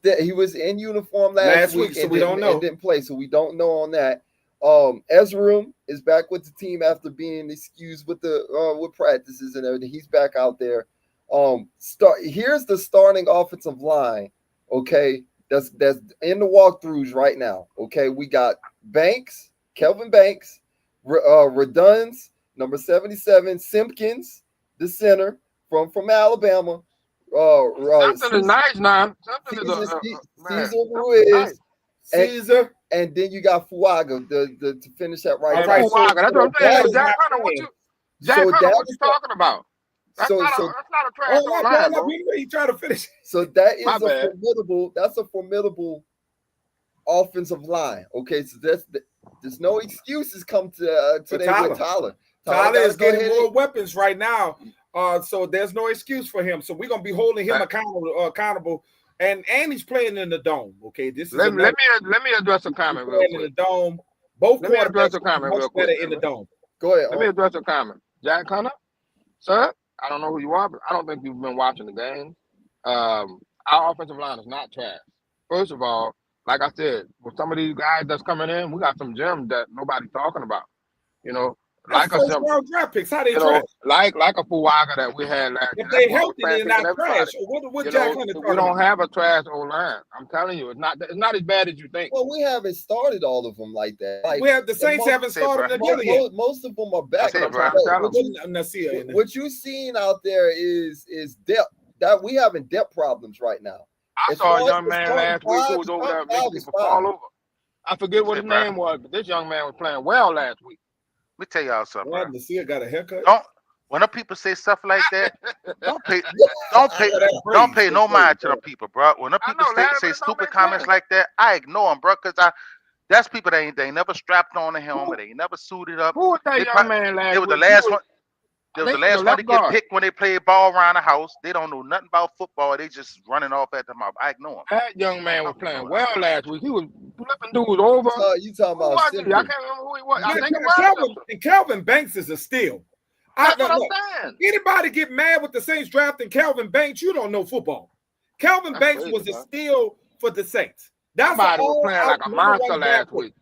in uniform last week, so we don't know. And didn't play, so we don't know on that. Ezra is back with the team after being excused with with practices and everything. He's back out there. Here's the starting offensive line. Okay, that's in the walkthroughs right now. Okay, we got Banks, Kelvin Banks, Reduns, number 77, Simpkins, the center from Alabama. Something is nice now. Caesar Ruiz, Caesar, and then you got Fuaga to finish that right. Fuaga, that's what I'm saying. Jack Hunter, what you talking about? That's not a trash Oh, line, bro. he trying to finish. So that is My bad. that's a formidable offensive line. Okay, so there's no excuses come to today with Tyler. Tyler is getting more weapons right now. So there's no excuse for him. So we're gonna be holding him accountable. And he's playing in the dome. Okay, this is let me address a comment real quick. In the dome. Both quarterbacks are much better in the dome. Go ahead. Let me address a comment. Jack Hunter, sir, I don't know who you are, but I don't think you've been watching the game. Our offensive line is not trash. First of all, like I said, with some of these guys that's coming in, we got some gems that nobody's talking about. You know, like a draft picks. How they trash? Like a Fuaga that we had last year. If they healthy, they're not trash. What Jack Hunter? We don't have a trash O-line. I'm telling you, it's not as bad as you think. Well, we haven't started all of them like that. Like, we have the Saints haven't started together yet. Most of them are back. What you're seeing out there is depth. That we having depth problems right now. I saw a young man last week who was over there making people fall over. I forget what his name was, but this young man was playing well last week. Let me tell y'all something. Nasia got a haircut. When the people say stuff like that, don't pay no mind to the people, bro. When the people say stupid comments like that, I ignore them, bro, because that's people that ain't never strapped on a helmet, they ain't never suited up. Who was that young man last week? It was the last one. It was the last one to get picked when they played ball around the house. They don't know nothing about football. They just running off at the mouth. I ignore him. That young man was playing well last week. He was flipping dudes over. You talking about? I can't remember who he was. I think it was Calvin Banks is a steal. That's what I'm saying. Anybody get mad with the Saints drafting Calvin Banks? You don't know football. Calvin Banks was a steal for the Saints. Somebody was playing like a monster last week.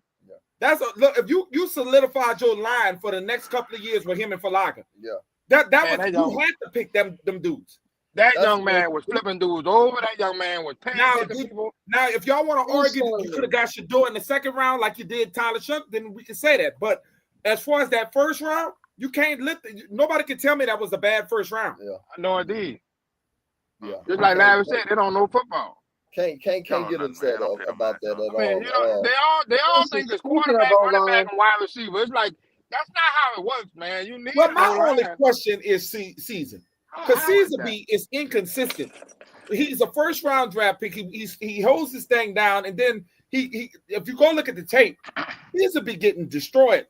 Look, if you solidified your line for the next couple of years with him and Falaga. Yeah. That was you had to pick them dudes. That young man was flipping dudes over. That young man was paying people. Now, if y'all want to argue that you could have got Shador in the second round like you did Tyler Shuck, then we can say that. But as far as that first round, you can't nobody can tell me that was a bad first round. Yeah. I know indeed. Yeah. Just like Larry said, they don't know football. Can't get upset about that at all. I mean, they all think it's quarterback, running back, and wide receiver. It's like that's not how it works, man. You need. Well, my only question is season, because season B is inconsistent. He's a first round draft pick. He holds this thing down, and then he if you go look at the tape, he's be getting destroyed.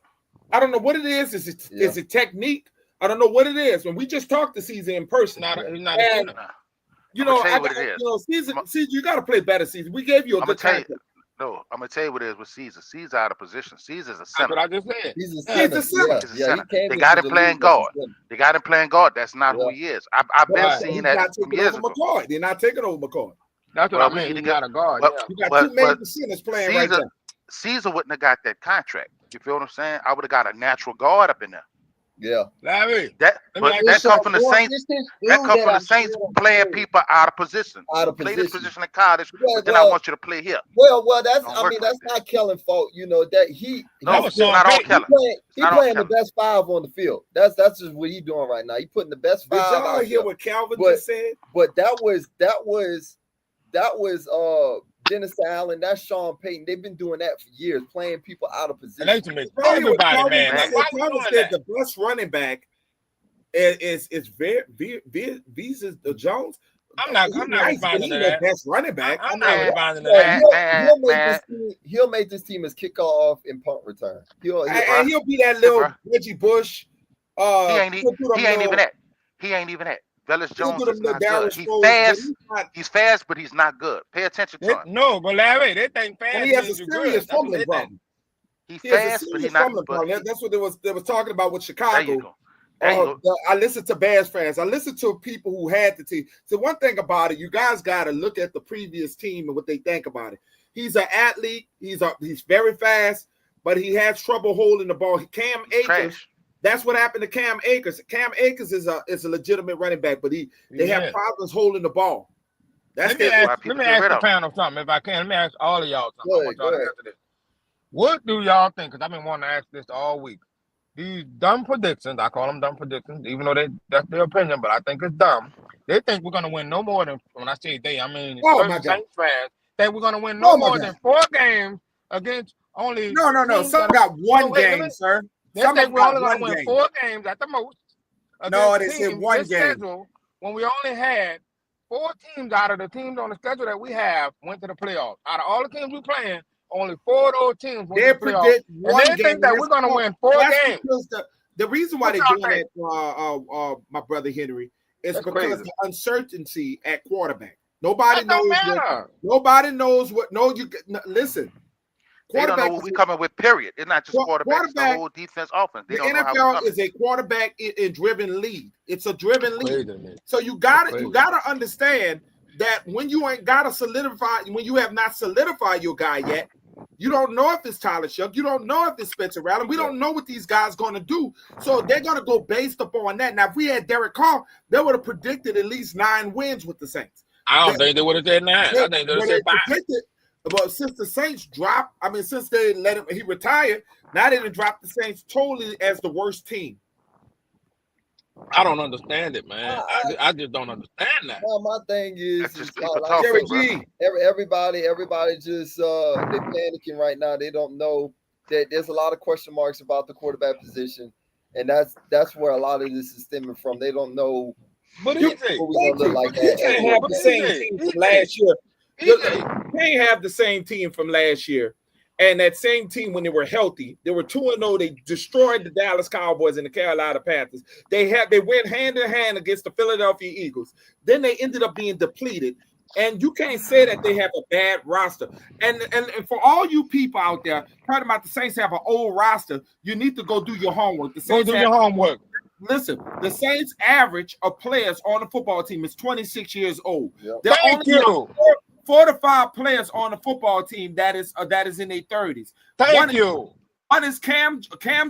I don't know what it is. Is it technique? I don't know what it is. When we just talked to Caesar in person, season. You got to play better season. We gave you a good time. No, I'm gonna tell you what it is with Caesar. Caesar out of position. Caesar's a center. That's what I just said. He's a center. They got him playing guard. That's not who he is. I've been seeing that from years ago. They're not taking over McCoy. That's what I mean. He got a guard. You got two major centers playing right there. Caesar wouldn't have got that contract. You feel what I'm saying? I would have got a natural guard up in there. Yeah, Larry. That come from the Saints. That come from the Saints playing people out of position. Play this position in college, but then I want you to play here. Well, that's not Kellen's fault. You know that it's not all Kellen. He playing the best five on the field. That's just what he's doing right now. He putting the best five. Did y'all hear what Calvin just said? But that was Dennis Allen, that's Sean Payton. They've been doing that for years, playing people out of position. Everybody, man. Calvin said the best running back is Visa Jones. I'm not responding to that. Best running back. I'm not responding to that. He'll make this team as kickoff and punt return. He'll be that little Reggie Bush. He ain't even that. He ain't even that. Velus Jones is not good. He's fast, but he's not good. Pay attention to him. No, but Larry, they think fast. He has a serious fumbling problem. He's fast, but he's not good. That's what they was talking about with Chicago. I listened to Bears fans. I listened to people who had the team. So one thing about it, you guys got to look at the previous team and what they think about it. He's an athlete. He's very fast, but he has trouble holding the ball. Cam Akers. That's what happened to Cam Akers. Cam Akers is a legitimate running back, but they have problems holding the ball. Let me ask the panel something, if I can. Let me ask all of y'all something. I want y'all to answer this. What do y'all think? Because I've been wanting to ask this all week. These dumb predictions, I call them dumb predictions, even though that's their opinion, but I think it's dumb. They think we're going to win no more than, when I say they, I mean Saints fans, think we're going to win no more than 4 games against only. No. Some got one game, sir. They think we're only going to win 4 games at the most against they said teams, one this game. schedule, when we only had 4 teams out of the teams on the schedule that we have went to the playoffs. Out of all the teams we playing, only 4 of those teams went They to the playoffs. predict And one they game. think that we're going to win 4 games. Because the reason why they're What doing y'all that, my brother Henry, is That's because crazy. the uncertainty at quarterback. That don't matter. Nobody knows what. Listen. They don't know what we coming with, period. It's not just quarterbacks, it's the whole defense, offense. They The don't know how we NFL coming. is a quarterback in driven league. It's a driven league. Crazy, So you gotta understand that when you ain't gotta solidify, when you have not solidified your guy yet, you don't know if it's Tyler Shuck, you don't know if it's Spencer Rattler. We don't know what these guys gonna do. So they're gonna go based upon that. Now, if we had Derek Carr, they would have predicted at least 9 wins with the Saints. I don't think they would have said 9. I think they would have said 5. But since the Saints dropped, since they let him, he retired, now they didn't drop the Saints totally as the worst team. I don't understand it, man. I just don't understand that. Well, my thing is, That's just like, people talking, Jerry bro. G. everybody just they panicking right now. They don't know that there's a lot of question marks about the quarterback position, and that's where a lot of this is stemming from. They don't know But what we gonna look like. You can't have the same team from last year. You can't have the same team from last year. And that same team, when they were healthy, they were 2-0. They destroyed the Dallas Cowboys and the Carolina Panthers. They went hand in hand against the Philadelphia Eagles. Then they ended up being depleted. And you can't say that they have a bad roster. And for all you people out there talking about the Saints have an old roster, you need to go do your homework. Go do your homework. Listen, the Saints' average of players on the football team is 26 years old. Yep. Thank you. 4 to 5 players on the football team that is in their 30s. Thank you. One is Cam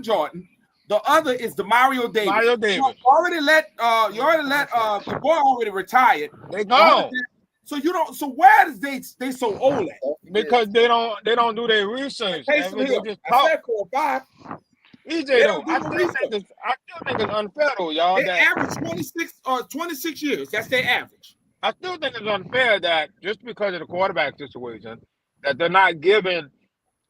Jordan. The other is Demario Davis. Mario Davis. You already let the boy already retired. They gone. So you don't. So where is they so old at? Because they don't do their research. They just I talk. said 4 or 5. EJ though, I still think it's unfair though, y'all. They average 26 years. That's their average. I still think it's unfair that just because of the quarterback situation, that they're not giving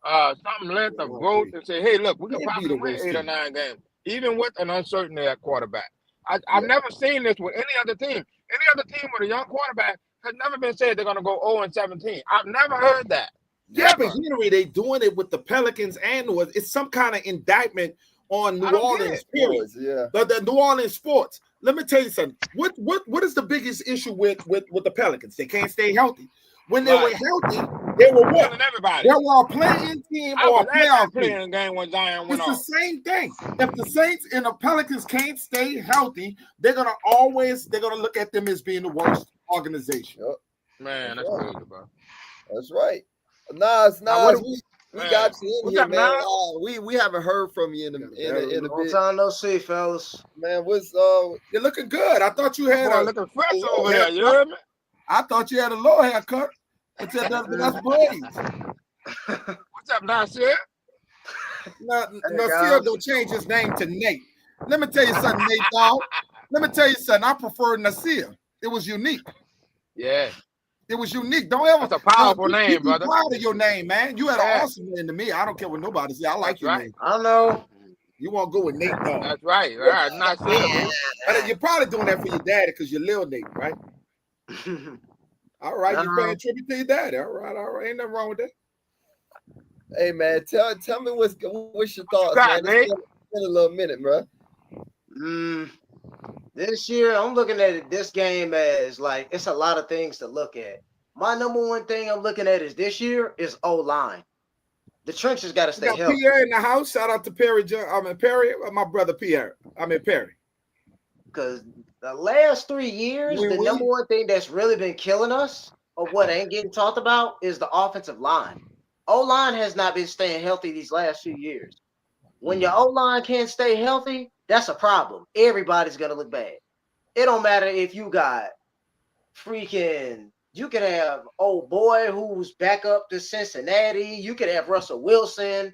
some length of growth and say, hey, look, we can probably win 8 or 9 games, even with an uncertainty at quarterback. I've never seen this with any other team. Any other team with a young quarterback has never been said they're going to go 0-17. I've never heard that. Yeah, but Henry, they doing it with the Pelicans and it's some kind of indictment on New Orleans, period. Yeah. The New Orleans sports. Let me tell you something. What is the biggest issue with the Pelicans? They can't stay healthy. When they were healthy, they were what? Everybody. They were a playing team or a playoff team. Game when Zion went It's off. the same thing. If the Saints and the Pelicans can't stay healthy, they're gonna look at them as being the worst organization. Yep. Man, that's crazy, bro. That's right. Nas, we got you in here, man. We haven't heard from you in a bit. Long time no see, fellas. Man, what's You're looking good. I thought you had looking fresh over here. You heard me? I thought you had a low haircut. That's braids. What's up, Nasir? Nasir gonna change his name to Nate. Let me tell you something, Nate dog. Let me tell you something. I prefer Nasir. It was unique. Yeah. It was unique. Don't ever. That's a powerful name, brother. Be proud of your name, man. You had an awesome name to me. I don't care what nobody says. I like your name. I know. You want to go with Nate dog. That's right. All right. Nasir. You're probably doing that for your daddy because you're Lil Nate, right? All right, you're paying tribute to your daddy. All right. Ain't nothing wrong with that. Hey man, tell me what's your thoughts, man? It's been a little minute, bro. This year, I'm looking at this game as like it's a lot of things to look at. My number one thing I'm looking at is this year is O-line. The trenches got to stay healthy. Pierre in the house. Shout out to Perry. Perry. My brother Pierre. Perry. Because the last 3 years, the number one thing that's really been killing us, or what ain't getting talked about, is the offensive line. O-line has not been staying healthy these last few years. When your O-line can't stay healthy, that's a problem. Everybody's going to look bad. It don't matter if you got you could have old boy who's back up to Cincinnati. You could have Russell Wilson.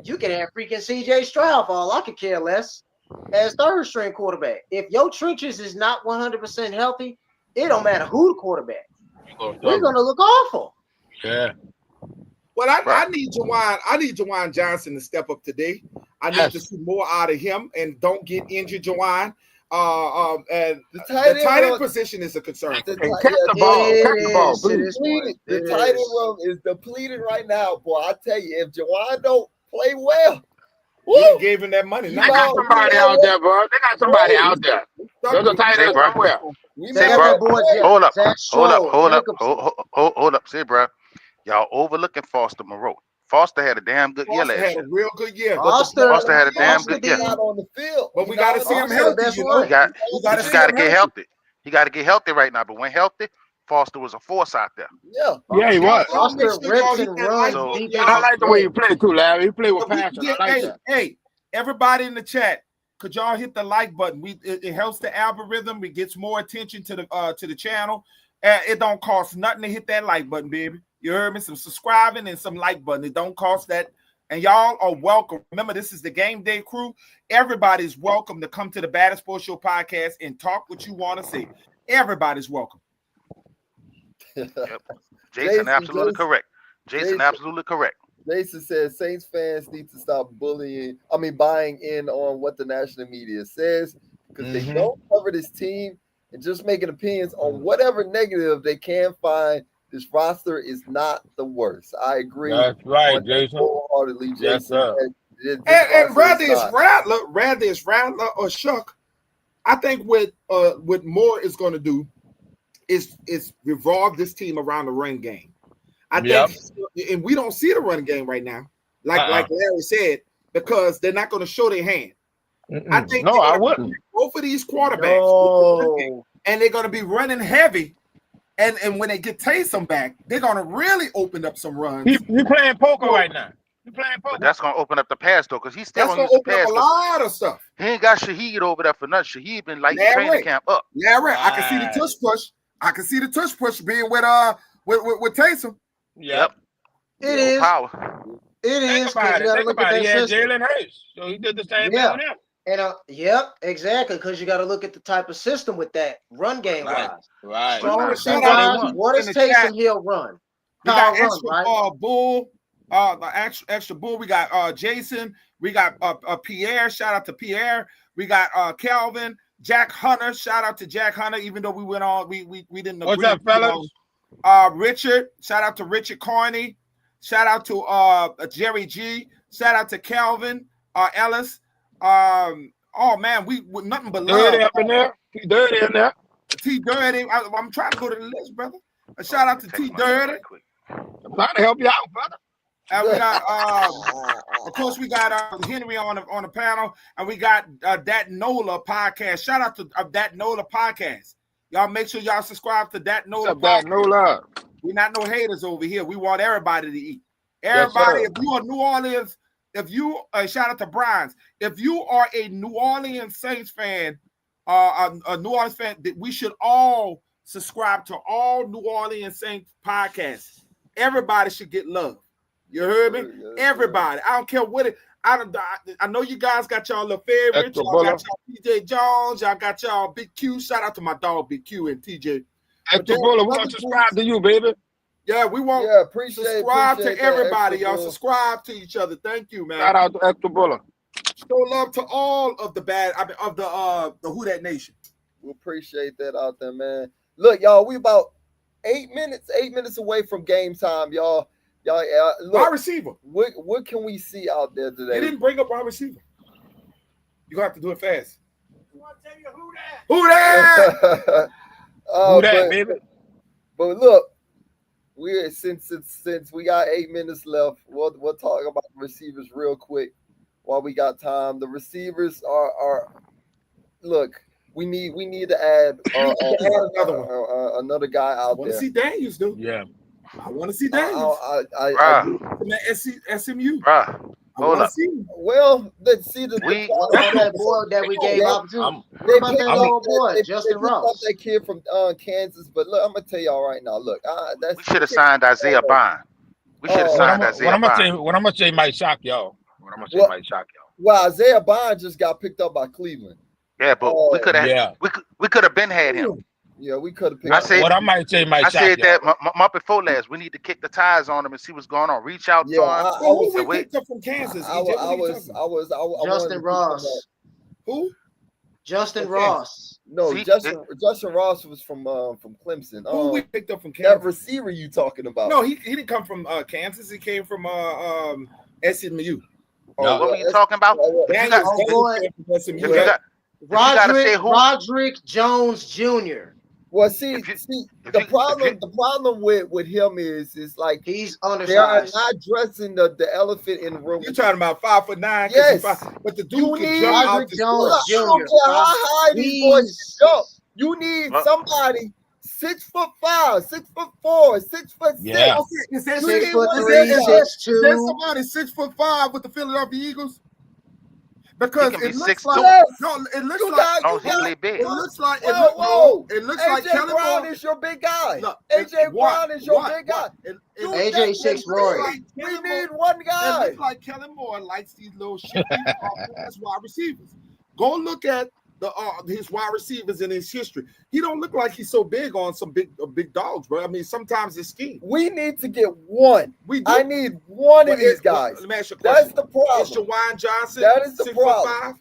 You could have freaking CJ Stroud, for all I could care less, as third string quarterback. If your trenches is not 100% healthy, it don't matter who the quarterback. We're going to look awful. Yeah. Well, I need Jawan Johnson to step up today. I need to see more out of him, and don't get injured, Jawan. And The the tight end room, position is a concern. Catch the ball, please. The tight end room is depleted right now, boy. I tell you, if Juwan don't play well, you gave him that money. They got somebody out there, bro. They got somebody out there. There's a tight end somewhere. Say, bro, hold up. Say, bro, y'all overlooking Foster Moreau. Foster had a damn good year last year. Had a real good year. Foster had a damn good year. Not on the field, but we got to see him healthy. You just got to get healthy. He got to get healthy right now. But when healthy, Foster was a force out there. Yeah, he was. Foster rips and runs. I like the way he played too, Larry. He played with passion. I like that. Hey, everybody in the chat, could y'all hit the like button? It helps the algorithm. It gets more attention to the channel. It don't cost nothing to hit that like button, baby. You heard me? Some subscribing and some like button. It don't cost that. And y'all are welcome. Remember, this is the Game Day crew. Everybody's welcome to come to the Bad Sports Show podcast and talk what you want to say. Everybody's welcome. Yep. Jason, absolutely correct. Absolutely correct. Jason says Saints fans need to stop buying in on what the national media says, because they don't cover this team and just making opinions on whatever negative they can find. This roster is not the worst. I agree. That's right, Jason. Wholeheartedly, Jason. Yes, sir. And rather it's Rattler or Shuck, I think what Moore is going to do is revolve this team around the run game. I think, and we don't see the run game right now, like Larry said, because they're not going to show their hand. I think I wouldn't. Both of these quarterbacks, and they're going to be running heavy. And when they get Taysom back, they're gonna really open up some runs. You playing poker right now. You playing poker. But that's gonna open up the pass though, because he's still gonna open up a lot of stuff. He ain't got Shaheed over there for nothing. Shaheed been like training camp up. Yeah, right. I can see the tush push. I can see the tush push being with Taysom. Yep. It is. Power. It is. Think about it. He had Jalen Hurts, so he did the same thing with him. And exactly, because you got to look at the type of system with that run game wise. Right. Strong suit wise. What is Taysom Hill run? We got extra bull, extra bull. We got Jason. We got Pierre. Shout out to Pierre. We got Calvin, Jack Hunter. Shout out to Jack Hunter. Even though we went on, we didn't agree. What's up, fellas? Richard. Shout out to Richard Carney. Shout out to Jerry G. Shout out to Calvin Ellis. Oh man, we with nothing but love. Dirty up in there. T Dirty in there. T Dirty. I'm trying to go to the list, brother. A shout out to T Dirty. I'm trying to help you out, brother. And we got of course we got Henry on the panel, and we got Dat Nola podcast. Shout out to Dat Nola podcast. Y'all make sure y'all subscribe to Dat Nola podcast. Nola. We're not no haters over here. We want everybody to eat. Everybody, if you are New Orleans. If you shout out to Brian's, if you are a New Orleans Saints fan, a New Orleans fan, we should all subscribe to all New Orleans Saints podcasts. Everybody should get love. You heard me? Everybody. I don't care what it. I know you guys got y'all little favorites. Y'all got y'all TJ Jones. Y'all got y'all Big Q. Shout out to my dog Big Q and TJ. Extra Buller, we want to subscribe to you, baby. Yeah, we want subscribe to everybody, y'all. Subscribe to each other. Thank you, man. Shout out to Extra Buller. Show love to all of the the Who Dat Nation. We appreciate that out there, man. Look, y'all, we about 8 minutes away from game time, y'all. Look, wide receiver. What can we see out there today? They didn't bring up wide receiver. You gonna have to do it fast. I want to tell you who that. Who that, baby? But look. Since we got 8 minutes left, we'll talk about the receivers real quick while we got time. The receivers are look. We need to add another guy out there. I want to see Daniels, dude. Yeah, I want to see Daniels. SMU. Hold up. Well, let's see that boy that we gave up to. Justin Ross, that kid from Kansas. But look, I'm gonna tell y'all right now. Look, we should have signed Isaiah Bond. We should have signed Isaiah Bond. What I'm gonna say might shock y'all. Well, Isaiah Bond just got picked up by Cleveland. Yeah, but we could have been had him. Yeah, we could have picked up. What I might say might shock y'all. I said that month before last. We need to kick the tires on him and see what's going on. Reach out to him. Who we picked up from Kansas? I was Justin Ross. Who? Justin Ross. No, Justin Ross was from Clemson. Who we picked up from That Kansas? receiver you talking about? No, he didn't come from Kansas. He came from SMU. What were you talking about? Roderick Jones Jr. Well, the problem with him is like he's they are undersized. not dressing the elephant in the room. You're talking about 5'9". Yes, but the dude can jump out the Jones Jr. I don't care how high these boys jump. You need somebody 6'5", 6'4", 6'6". Yeah. Is there 6'3", 6'2". Is there somebody 6'5" with the Philadelphia Eagles? Because it looks like it looks like AJ Brown is your big guy. AJ Brown is your big guy. AJ 6'1". We need one guy. It looks like Kellen Moore likes these little shitty wide receivers. Go look at his wide receivers in his history. He don't look like he's so big on some big dogs, bro. I mean, sometimes it's scheme. We need to get one. I need one of these guys. Let me ask you a question. That's the problem. Is Jawan Johnson? That is the problem.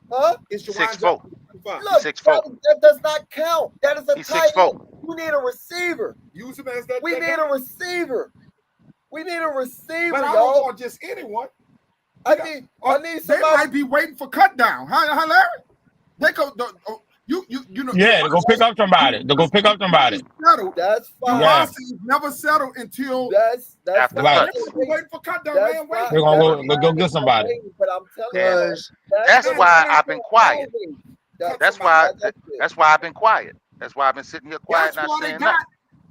6'5". Is Jawan Johnson 6'4". Look, 6'4". That does not count. That is a tight end. You need a receiver. Use him as that. We need a receiver. We need a receiver, but I y'all. don't want just anyone. I need somebody. They might be waiting for cut down. Huh, Larry? They go. You know. Yeah, to go pick up somebody. That's fine. Yeah. Never settled until that's right. Waiting for cut down, man. Wait. They're gonna go get somebody. But I'm telling you, that's why I've been quiet. That's why I've been quiet. That's why I've been sitting here quiet, not saying nothing.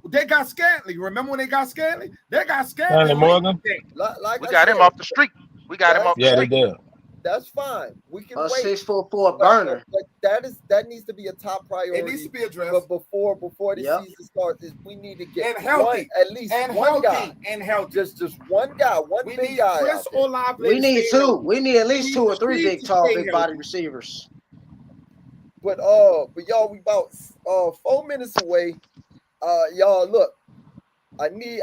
They got Scantling. Remember when they got Scantling? They got Scantling. Stanley Morgan. We got him off the street. We got him off the street. Yeah, they did. That's fine. We can a wait. 6'4" burner. But that needs to be a top priority. It needs to be addressed. But before the season starts, we need to get healthy. At least one guy. And healthy. Just one guy, one big guy. We need two. We need at least 2 or 3 big, tall, big body receivers. But y'all, we about 4 minutes away. Y'all, look. I need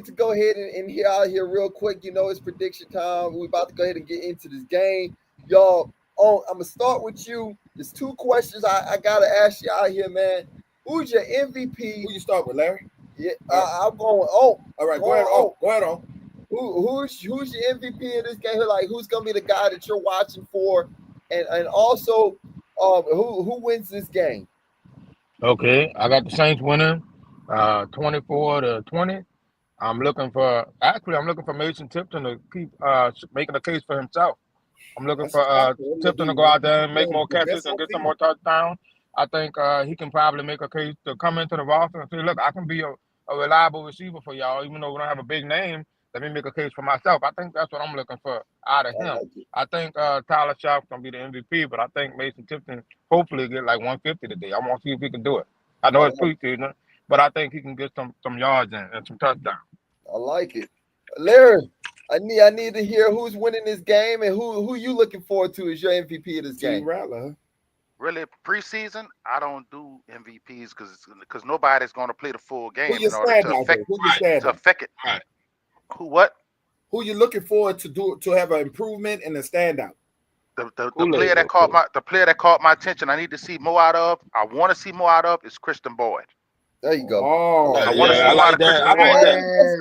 to go ahead and hear out here real quick. You know, it's prediction time. We're about to go ahead and get into this game. Y'all, I'm gonna start with you. There's 2 questions I gotta ask you out here, man. Who's your MVP? Who you start with, Larry? Yeah, I'm going. All right, go ahead. Go ahead on. Who's your MVP in this game? Like, who's gonna be the guy that you're watching for? And also, who wins this game? Okay, I got the Saints winning. 24-20. I'm looking for Mason Tipton to keep making a case for himself. I'm looking for Tipton to go out there and make more catches and get some more touchdowns. I think he can probably make a case to come into the roster and say, look, I can be a reliable receiver for y'all, even though we don't have a big name. Let me make a case for myself. I think that's what I'm looking for out of him. I think Tyler Sharp's going to be the MVP, but I think Mason Tipton hopefully get like 150 today. I want to see if he can do it. I know it's preseason, but I think he can get some yards in and some touchdowns. I like it. Larry, I need to hear who's winning this game and who you looking forward to as your MVP of this game. Rattler. Really, preseason, I don't do MVPs because nobody's going to play the full game in order to affect it. Right. Who you looking forward to have an improvement and a standout? The player that caught my attention, I need to see more out of. I want to see more out of is Christian Boyd. There you go. Oh, I want to see more out of Christian Boyd.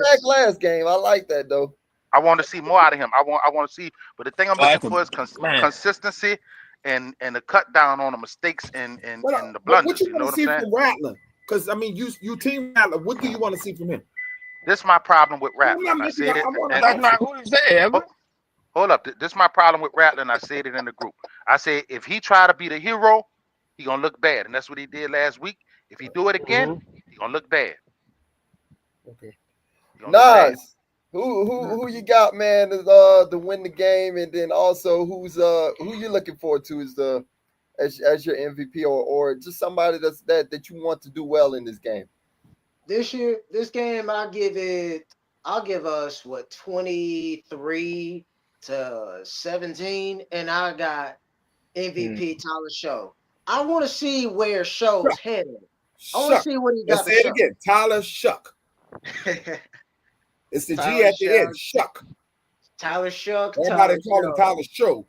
That's last game. I like that though. I want to see more out of him. I want to see, but the thing I'm looking for is consistency and the cut down on the mistakes and the blunders. What you want to see from Rattler? Because I mean, you team Rattler. What do you want to see from him? This is my problem with Rattler. I said it. That's not who he said. Hold up. This is my problem with Rattler, and I said it in the group. I said if he try to be the hero, he gonna look bad, and that's what he did last week. If he do it again, he gonna look bad. Okay. Nice. Who you got, man? To win the game, and then also who you looking forward to as your MVP or just somebody that you want to do well in this game. This game, I'll give us 23-17, and I got MVP Tyler Show. I want to see where Show's headed. I want to see what he got. Let's say it again. Tyler Shuck. It's the Tyler G at the end. Shuck. Tyler Shuck. Everybody call him Tyler Show.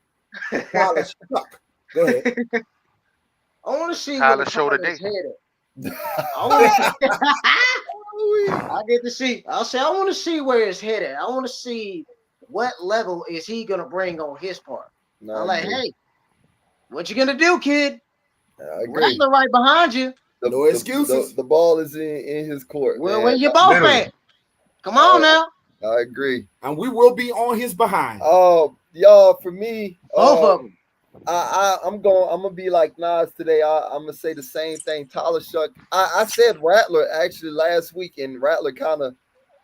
Tyler Shuck. Go ahead. I want to see Tyler where the showed Cardinals today. headed. I get to see. I want to see where it's headed. I want to see what level is he gonna bring on his part. I'm like, hey, what you gonna do, kid? Rattler right behind you. No excuses. The ball is in his court. Well, man. where you both at? Come on now. I agree. And we will be on his behind. Y'all, for me, both of them. I'm gonna be like Nas today. I'm gonna say the same thing. Tyler Shuck. I said Rattler actually last week, and Rattler kind of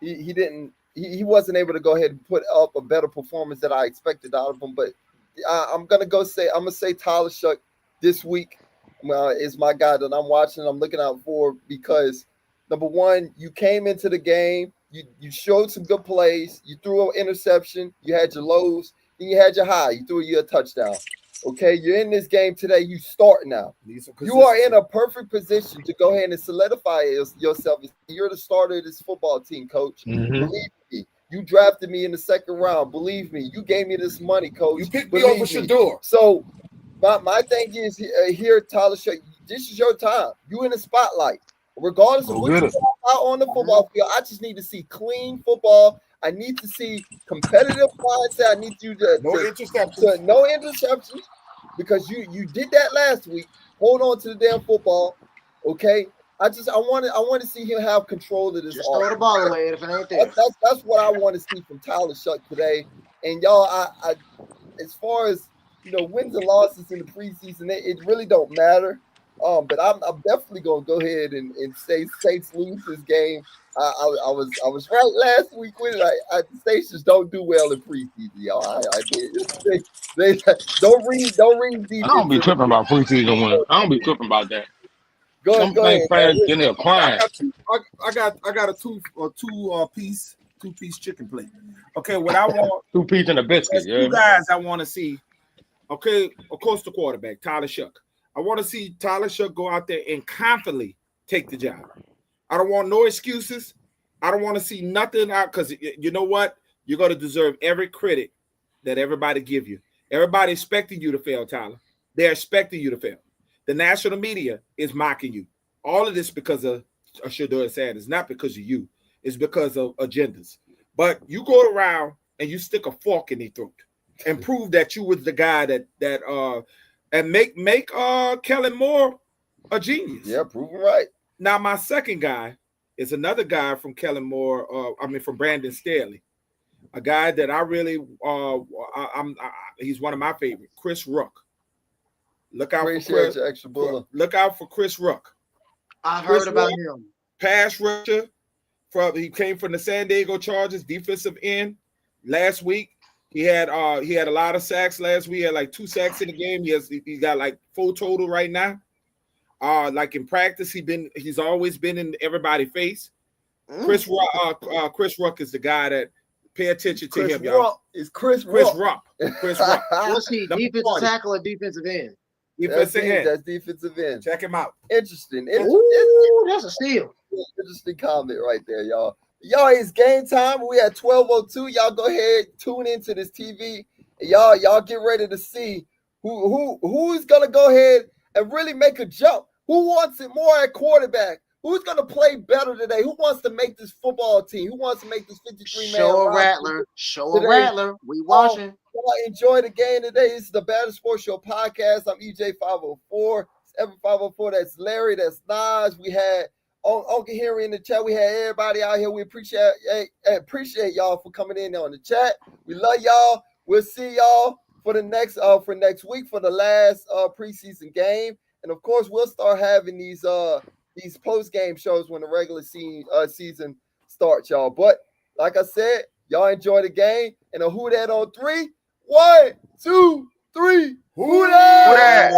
he wasn't able to go ahead and put up a better performance that I expected out of him. But I'm gonna say Tyler Shuck this week is my guy that I'm watching. I'm looking out for because number one, you came into the game, you showed some good plays, you threw an interception, you had your lows, then you had your high, you threw you a touchdown. Okay, you're in this game today. You start now. You are in a perfect position to go ahead and solidify yourself. You're the starter of this football team, coach. Mm-hmm. Believe me. You drafted me in the second round. Believe me. You gave me this money, coach. You picked me over Shador. So my thing is here, Tyler Shuck, this is your time. You in the spotlight. Regardless of what you do out on the football field, I just need to see clean football. I need to see competitive mindset. I need you to no interceptions because you did that last week. Hold on to the damn football, okay? I want to see him have control of this. Just throw the ball away if it ain't there. That's what I want to see from Tyler Shuck today. And y'all, I as far as wins and losses in the preseason, it really don't matter. But I'm definitely gonna go ahead and say Saints lose this game. I was right last week with it. The Saints just don't do well in preseason, y'all. I did. They don't read defense. I don't be tripping about preseason wins. I don't be tripping about that. Go ahead. Fans in there crying. I got a two piece chicken plate. Okay, what I want 2 piece and a biscuit. two guys I want to see. Okay, of course the quarterback Tyler Shuck. I want to see Tyler Shuck go out there and confidently take the job. I don't want no excuses. I don't want to see nothing out because you know what? You're going to deserve every credit that everybody give you. Everybody expecting you to fail, Tyler. They're expecting you to fail. The national media is mocking you. All of this because of Shador Sanders, not because of you. It's because of agendas. But you go around and you stick a fork in their throat and prove that you was the guy that and make Kellen Moore a genius. Yeah, prove him right. Now, my second guy is another guy from Kellen Moore. From Brandon Staley, a guy that I really he's one of my favorites. Chris Ruck. Look out for Chris Ruck. I've heard about him. Pass rusher. He came from the San Diego Chargers, defensive end. Last week, he had a lot of sacks last week. He had like 2 sacks in the game. He got like 4 total right now. Like in practice, he's always been in everybody's face. Chris Ruck is the guy that pay attention to him, y'all. Is Chris Ruck. What's he? Defensive tackle or defensive end? That's defensive end. Check him out. Interesting. Ooh, that's a steal. Interesting comment right there, y'all. Y'all, it's game time. We at 12:02. Y'all go ahead, tune into this TV. Y'all get ready to see who's gonna go ahead and really make a jump. Who wants it more at quarterback? Who's gonna play better today? Who wants to make this football team? Who wants to make this 53-man? Show a rattler. We watching. Enjoy the game today. This is the Battle Sports Show podcast. I'm EJ504. It's Evan 504. That's Larry. That's Nas. We had Uncle Henry in the chat. We had everybody out here. We appreciate y'all for coming in on the chat. We love y'all. We'll see y'all for the next week for the last preseason game. And of course, we'll start having these post-game shows when the regular season starts, y'all. But like I said, y'all enjoy the game. And a who that on 3? 1, 2, 3. Who that?